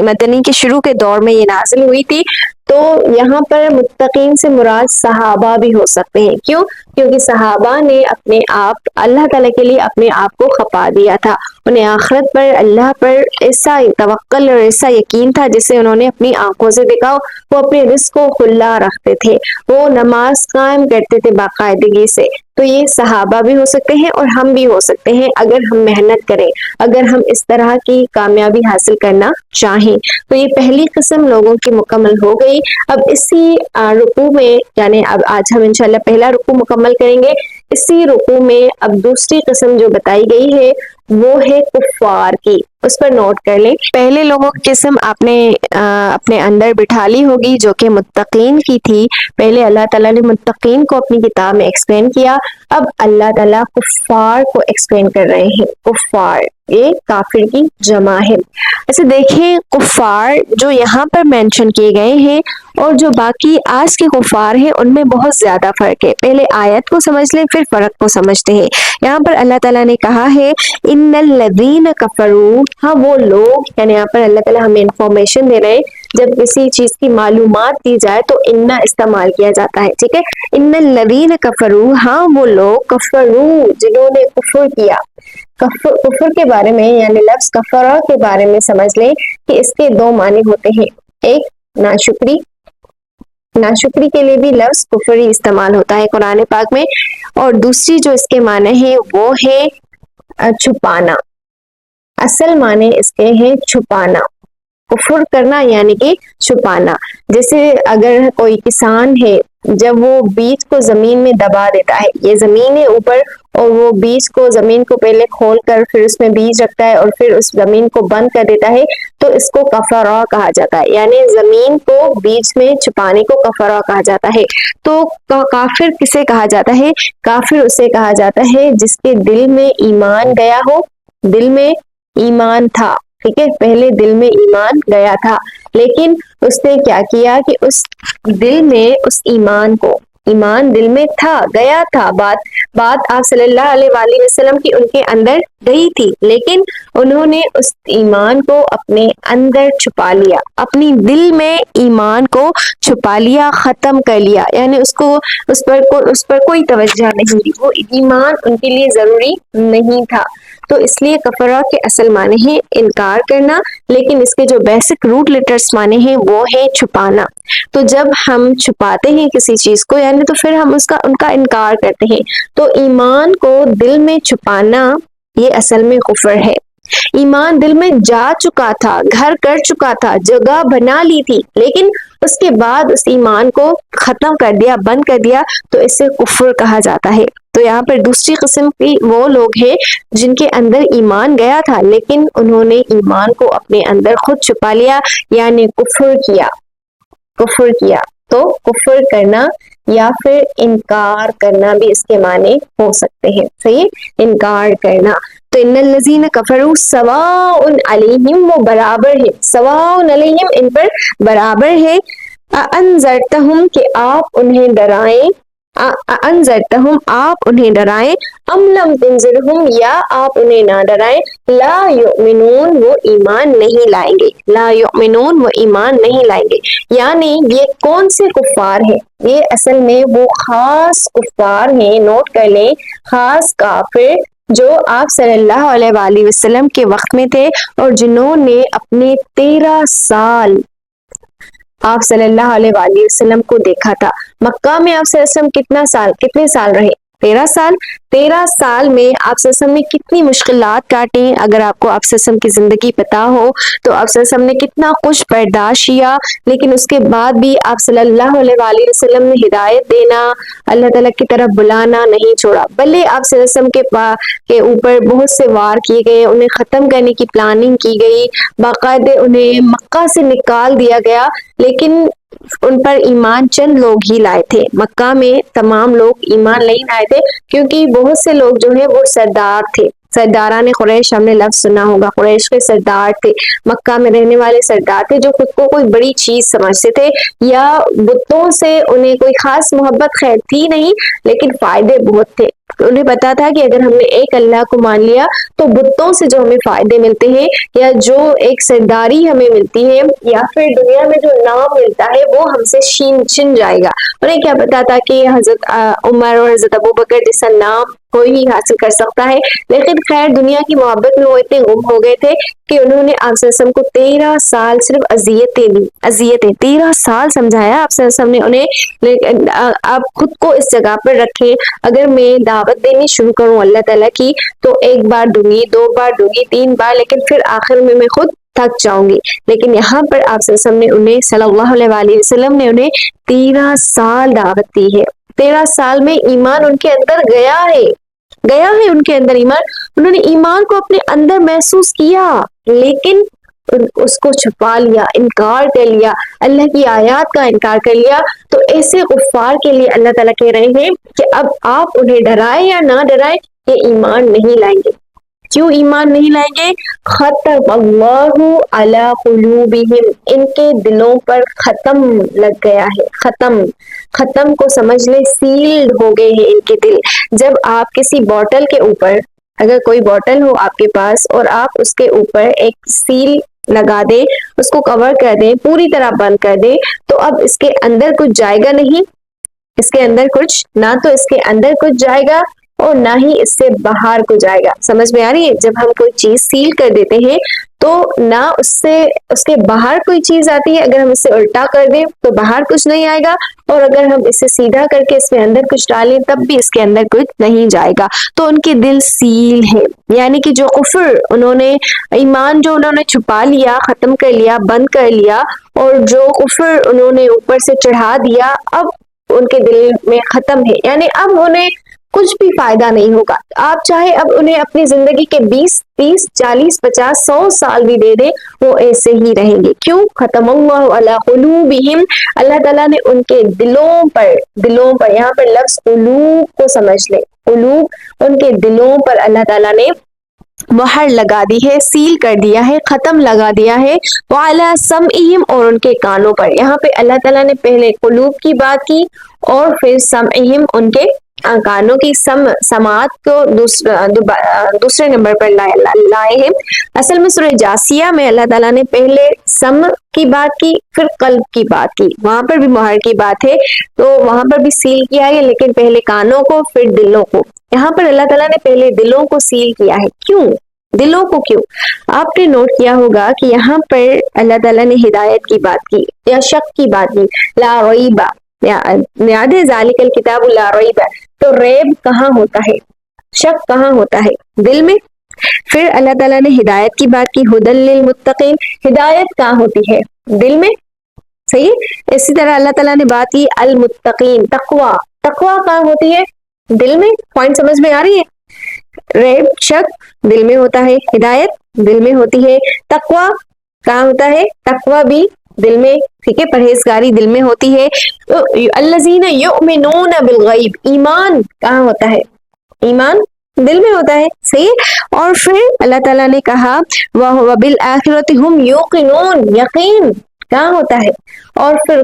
مدنی کے شروع کے دور میں یہ نازل ہوئی تھی۔ تو یہاں پر متقین سے مراد صحابہ بھی ہو سکتے ہیں، کیوں؟ کیونکہ صحابہ نے اپنے آپ اللہ تعالیٰ کے لیے اپنے آپ کو کھپا دیا تھا، انہیں آخرت پر، اللہ پر ایسا توکل اور ایسا یقین تھا جسے انہوں نے اپنی آنکھوں سے دیکھا۔ وہ اپنے رزق کو کھلا رکھتے تھے، وہ نماز قائم کرتے تھے باقاعدگی سے۔ تو یہ صحابہ بھی ہو سکتے ہیں اور ہم بھی ہو سکتے ہیں، اگر ہم محنت کریں، اگر ہم اس طرح کی کامیابی حاصل کرنا چاہیں۔ تو یہ پہلی قسم لوگوں کی مکمل ہو گئی۔ اب اسی رکوع میں، یعنی اب آج ہم انشاءاللہ پہلا رکوع مکمل کریں گے، اسی رکوع میں اب دوسری قسم جو بتائی گئی ہے وہ ہے کفار کی، اس پر نوٹ کر لیں۔ پہلے لوگوں کی قسم آپ نے اپنے اندر بٹھا لی ہوگی، جو کہ متقین کی تھی۔ پہلے اللہ تعالیٰ نے متقین کو اپنی کتاب میں ایکسپلین کیا، اب اللہ تعالیٰ کفار کو ایکسپلین کر رہے ہیں۔ کفار، یہ کافر کی جمع ہے۔ ایسے دیکھیں، کفار جو یہاں پر مینشن کیے گئے ہیں اور جو باقی آج کے کفار ہیں ان میں بہت زیادہ فرق ہے۔ پہلے آیت کو سمجھ لیں پھر فرق کو سمجھتے ہیں۔ یہاں پر اللہ تعالیٰ نے کہا ہے ان الذین کفروا، ہاں وہ لوگ، یعنی یہاں پر اللہ تعالیٰ ہمیں انفارمیشن دے رہے ہیں، جب کسی چیز کی معلومات دی جائے تو ان استعمال کیا جاتا ہے، ٹھیک ہے۔ ان الذین کفروا، ہاں وہ لوگ، کفروا جنہوں نے کفر کیا۔ کفر کے بارے میں یعنی لفظ کفرہ کے بارے میں سمجھ لیں کہ اس کے دو معنی ہوتے ہیں، ایک ناشکری، ناشکری کے لیے بھی لفظ کفر ہی استعمال ہوتا ہے قرآن پاک میں، اور دوسری جو اس کے معنی ہے وہ ہے چھپانا۔ اصل معنی اس کے ہیں چھپانا، کفر کرنا یعنی کہ چھپانا۔ جیسے اگر کوئی کسان ہے، جب وہ بیج کو زمین میں دبا دیتا ہے، یہ زمین ہے اوپر، اور وہ بیج کو زمین کو پہلے کھول کر پھر اس میں بیج رکھتا ہے اور پھر اس زمین کو بند کر دیتا ہے، تو اس کو کفرا کہا جاتا ہے، یعنی زمین کو بیج میں چھپانے کو کفرا کہا جاتا ہے۔ تو کافر کسے کہا جاتا ہے؟ کافر اسے کہا جاتا ہے جس کے دل میں ایمان گیا ہو، دل میں ایمان تھا، ٹھیک ہے، پہلے دل میں ایمان گیا تھا، لیکن اس نے کیا کیا کہ اس دل میں اس ایمان کو، ایمان دل میں تھا، گیا تھا، بات آپ صلی اللہ علیہ وآلہ وسلم کی ان کے اندر گئی تھی، لیکن انہوں نے اس ایمان کو اپنے اندر چھپا لیا، اپنی دل میں ایمان کو چھپا لیا، ختم کر لیا، یعنی اس پر کوئی توجہ نہیں دی، وہ ایمان ان کے لیے ضروری نہیں تھا۔ تو اس لیے کفرہ کے اصل معنی ہے انکار کرنا، لیکن اس کے جو بیسک روٹ لیٹرز معنی ہیں وہ ہے چھپانا۔ تو جب ہم چھپاتے ہیں کسی چیز کو یعنی تو پھر ہم ان کا انکار کرتے ہیں، تو ایمان کو دل میں چھپانا یہ اصل میں کفر ہے۔ ایمان دل میں جا چکا تھا، گھر کر چکا تھا، جگہ بنا لی تھی، لیکن اس کے بعد اس ایمان کو ختم کر دیا، بند کر دیا، تو اسے کفر کہا جاتا ہے۔ تو یہاں پر دوسری قسم کی وہ لوگ ہیں جن کے اندر ایمان گیا تھا لیکن انہوں نے ایمان کو اپنے اندر خود چھپا لیا، یعنی کفر کیا، کفر کیا۔ تو کفر کرنا یا پھر انکار کرنا بھی اس کے معنی ہو سکتے ہیں، صحیح، انکار کرنا۔ تو ان الذین کفروا سواء علیہم، وہ برابر ہے، سواء علیہم ان پر برابر ہے، انذرتہم کہ آپ انہیں ڈرائیں، انذرتہم آپ انہیں ڈرائیں، ام لم تنذرہم یا آپ انہیں نہ ڈرائیں، لا یؤمنون وہ ایمان نہیں لائیں گے، لا یؤمنون وہ ایمان نہیں لائیں گے۔ یعنی یہ کون سے کفار ہیں؟ یہ اصل میں وہ خاص کفار ہیں، نوٹ کر لیں، خاص کافر جو آپ صلی اللہ علیہ وآلہ وسلم کے وقت میں تھے اور جنہوں نے اپنے 13 سال آپ صلی اللہ علیہ وآلہ وسلم کو دیکھا تھا۔ مکہ میں آپ صلی اللہ علیہ وسلم کتنے سال رہے؟ 13 سال۔ 13 سال میں آپ صلی اللہ علیہ وسلم نے کتنی مشکلات کاٹیں، اگر آپ کو آپ صلی اللہ علیہ وسلم کی زندگی پتا ہو تو آپ صلی اللہ علیہ وسلم نے کتنا کچھ برداشت کیا، لیکن اس کے بعد بھی آپ صلی اللہ علیہ وآلہ وسلم نے ہدایت دینا، اللہ تعالیٰ کی طرف بلانا نہیں چھوڑا، بلکہ آپ صلی اللہ علیہ وسلم کے اوپر بہت سے وار کیے گئے، انہیں ختم کرنے کی پلاننگ کی گئی، باقاعدہ انہیں مکہ سے نکال دیا گیا، لیکن ان پر ایمان چند لوگ ہی لائے تھے۔ مکہ میں تمام لوگ ایمان نہیں لائے تھے کیونکہ بہت سے لوگ جو ہیں وہ سردار تھے، سرداران قریش، ہم نے لفظ سنا ہوگا، قریش کے سردار تھے، مکہ میں رہنے والے سردار تھے جو خود کو کوئی بڑی چیز سمجھتے تھے، یا بتوں سے انہیں کوئی خاص محبت خیر تھی نہیں لیکن فائدے بہت تھے۔ انہیں پتا تھا کہ اگر ہم نے ایک اللہ کو مان لیا تو بتوں سے جو ہمیں فائدے ملتے ہیں یا جو ایک سرداری ہمیں ملتی ہے یا پھر دنیا میں جو نام ملتا ہے وہ ہم سے چھن جائے گا۔ انہیں کیا پتا تھا کہ حضرت عمر اور حضرت ابوبکر جیسا نام کوئی ہی حاصل کر سکتا ہے، لیکن خیر دنیا کی محبت میں وہ اتنے گم ہو گئے تھے کہ انہوں نے آپ صلی اللہ علیہ وسلم کو 13 سال صرف اذیتیں دی، اذیتیں 13 سال سمجھایا آپ صلی اللہ علیہ وسلم نے انہیں، لیکن آپ خود کو اس جگہ پر رکھیں، اگر میں دعوت دینی شروع کروں اللہ تعالیٰ کی تو ایک بار دوں گی، 2 بار دوں گی، 3 بار، لیکن پھر آخر میں خود تھک جاؤں گی۔ لیکن یہاں پر آپ صلی اللہ علیہ وسلم نے انہیں، صلی اللہ علیہ وآلہ وسلم نے انہیں 13 سال دعوت دی ہے، 13 سال میں ایمان ان کے اندر گیا ہے ان کے اندر ایمان، انہوں نے ایمان کو اپنے اندر محسوس کیا لیکن اس کو چھپا لیا، انکار کر لیا، اللہ کی آیات کا انکار کر لیا۔ تو ایسے کفار کے لیے اللہ تعالیٰ کہہ رہے ہیں کہ اب آپ انہیں ڈرائے یا نہ ڈرائے یہ ایمان نہیں لائیں گے، کیوں ایمان نہیں لائیں گے؟ ختم اللہ علی قلوبہم، ان کے دلوں پر ختم لگ گیا ہے، ختم کو سمجھ لیں سیلڈ ہو گئے ہیں ان کے دل۔ جب آپ کسی بوٹل کے اوپر، اگر کوئی بوٹل ہو آپ کے پاس اور آپ اس کے اوپر ایک سیل لگا دیں، اس کو کور کر دیں، پوری طرح بند کر دیں، تو اب اس کے اندر کچھ جائے گا نہیں، اس کے اندر کچھ نہ تو اس کے اندر کچھ جائے گا اور نہ ہی اس سے باہر کو جائے گا۔ سمجھ میں آ رہی ہے؟ جب ہم کوئی چیز سیل کر دیتے ہیں تو نہ اس کے باہر کوئی چیز آتی ہے، اگر ہم اسے الٹا کر دیں تو باہر کچھ نہیں آئے گا، اور اگر ہم اسے سیدھا کر کے اس میں اندر کچھ ڈالیں تب بھی اس کے اندر کچھ نہیں جائے گا۔ تو ان کے دل سیل ہے، یعنی کہ جو کفر ایمان جو انہوں نے چھپا لیا، ختم کر لیا، بند کر لیا، اور جو کفر انہوں نے اوپر سے چڑھا دیا، اب ان کے دل میں ختم ہے، یعنی اب انہیں کچھ بھی فائدہ نہیں ہوگا۔ آپ چاہے اب انہیں اپنی زندگی کے 20 30 40 50 100 سال بھی دے دیں، وہ ایسے ہی رہیں گے۔ کیوں؟ ختم اللہ علی قلوبہم، اللہ تعالیٰ نے ان کے دلوں پر یہاں پر لفظ قلوب کو سمجھ لیں، قلوب ان کے دلوں پر اللہ تعالیٰ نے مہر لگا دی ہے، سیل کر دیا ہے، ختم لگا دیا ہے۔ وعلی سمعہم، اور ان کے کانوں پر۔ یہاں پہ اللہ تعالیٰ نے پہلے قلوب کی بات کی اور پھر سمعہم ان کے کانوں کی، سماعت کو دوسرے نمبر پر لائے ہیں۔ اصل میں سورہ جاسیہ میں اللہ تعالیٰ نے پہلے سمع کی بات کی، پھر قلب کی بات کی، وہاں پر بھی مہر کی بات ہے، تو وہاں پر بھی سیل کیا ہے، لیکن پہلے کانوں کو پھر دلوں کو۔ یہاں پر اللہ تعالیٰ نے پہلے دلوں کو سیل کیا ہے۔ کیوں دلوں کو؟ کیوں؟ آپ نے نوٹ کیا ہوگا کہ یہاں پر اللہ تعالیٰ نے ہدایت کی بات کی یا شک کی بات کی، لا ریب، یاد ہے ذالک الکتاب لا ریب، تو ریب کہاں ہوتا ہے، شک کہاں ہوتا ہے؟ دل میں۔ پھر اللہ تعالیٰ نے ہدایت کی بات کی، ھدی للمتقین، ہدایت کہاں ہوتی ہے؟ دل میں، صحیح۔ اسی طرح اللہ تعالیٰ نے بات کی المتقین، تقوی کہاں ہوتی ہے؟ دل میں۔ پوائنٹ سمجھ میں آ رہی ہے؟ ریب، شک دل میں ہوتا ہے، ہدایت دل میں ہوتی ہے، تقوی کہاں ہوتا ہے؟ تقوی بھی دل میں، ٹھیک ہے، پرہیزگاری دل میں ہوتی ہے۔ الذین یؤمنون بالغیب، ایمان کہاں ہوتا ہے؟ ایمان دل میں ہوتا ہے، صحیح۔ اور پھر اللہ تعالیٰ نے کہا وبالآخرۃ ھم یوقنون، یقین کہاں ہوتا ہے؟ اور پھر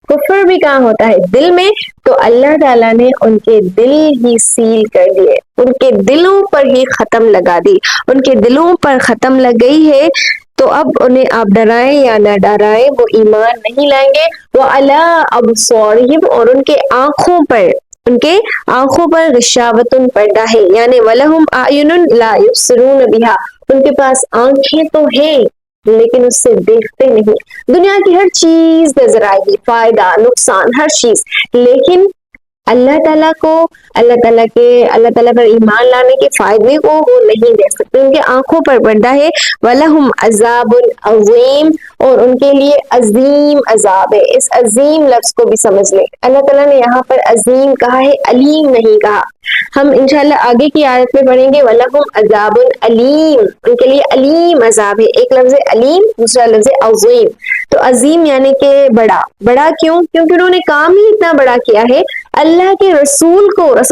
کفر بھی کہاں ہوتا ہے؟ دل میں۔ تو اللہ تعالیٰ نے ان کے دل ہی سیل کر دیے، ان کے دلوں پر ہی ختم لگا دی، ان کے دلوں پر ختم لگ گئی ہے، تو اب انہیں آپ ڈرائیں یا نہ ڈرائیں وہ ایمان نہیں لائیں گے۔ وعلی ابصارہم، اور ان کے آنکھوں پر غشاوۃ، پردہ ہے، یعنی ولہم اعین لا یبصرون بہا، ان کے پاس آنکھیں تو ہیں لیکن اس سے دیکھتے نہیں۔ دنیا کی ہر چیز نظر آئے گی، فائدہ نقصان ہر چیز، لیکن اللہ تعالیٰ پر ایمان لانے کے فائدے کو وہ نہیں دیکھ سکتے، ان کے آنکھوں پر پردہ ہے۔ وَلَهُمْ عَذَابٌ عَظِيمٌ، اور ان کے لیے عظیم عذاب ہے۔ اس عظیم لفظ کو بھی سمجھ لیں، اللہ تعالیٰ نے یہاں پر عظیم کہا ہے، علیم نہیں کہا۔ ہم انشاءاللہ آگے کی آیت میں پڑھیں گے وَلَهُمْ عَذَابٌ علیم، ان کے لیے علیم عذاب ہے۔ ایک لفظ علیم، دوسرا لفظ عظیم۔ تو عظیم یعنی کہ بڑا کیوں؟ کیونکہ انہوں نے کام ہی اتنا بڑا کیا ہے، اللہ کے رسول اللہ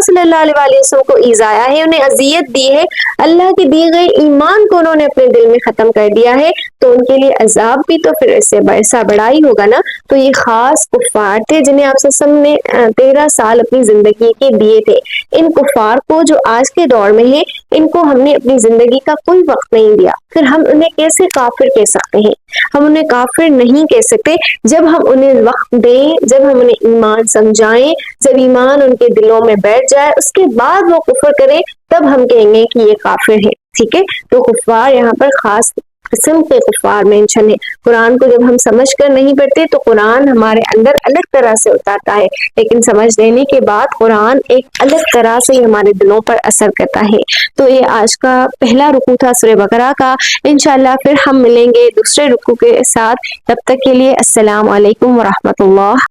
صلی اللہ علیہ وسلم کو ایذایا ہے، انہیں اذیت دی ہے، اللہ کے دیے گئے ایمان کو انہوں نے اپنے دل میں ختم کر دیا ہے، تو ان کے لیے عذاب بھی تو پھر اس سے ایسا بڑا ہی ہوگا نا۔ تو یہ خاص کفار تھے جنہیں آپ صلی اللہ علیہ وسلم نے 13 سال اپنی زندگی کے دیے تھے۔ ان کفار کو جو آج کے دور میں ہیں، ان کو ہم نے اپنی زندگی کا کوئی وقت نہیں دیا، پھر ہم انہیں کیسے کافر کہہ سکتے ہیں؟ ہم انہیں کافر نہیں کہہ سکتے جب ہم انہیں وقت دیں، جب ہم انہیں ایمان سمجھائیں، جب ایمان ان کے دلوں میں بیٹھ جائے، اس کے بعد وہ کفر کریں، تب ہم کہیں گے کہ یہ کافر ہے، ٹھیک ہے۔ تو کفار یہاں پر خاص قسم کے کفار مینشن ہے۔ قرآن کو جب ہم سمجھ کر نہیں پڑھتے تو قرآن ہمارے اندر الگ طرح سے اتارتا ہے، لیکن سمجھ لینے کے بعد قرآن ایک الگ طرح سے ہمارے دلوں پر اثر کرتا ہے۔ تو یہ آج کا پہلا رکوع تھا سورہ بقرہ کا۔ انشاءاللہ پھر ہم ملیں گے دوسرے رکوع کے ساتھ، تب تک کے لیے السلام علیکم ورحمۃ اللہ۔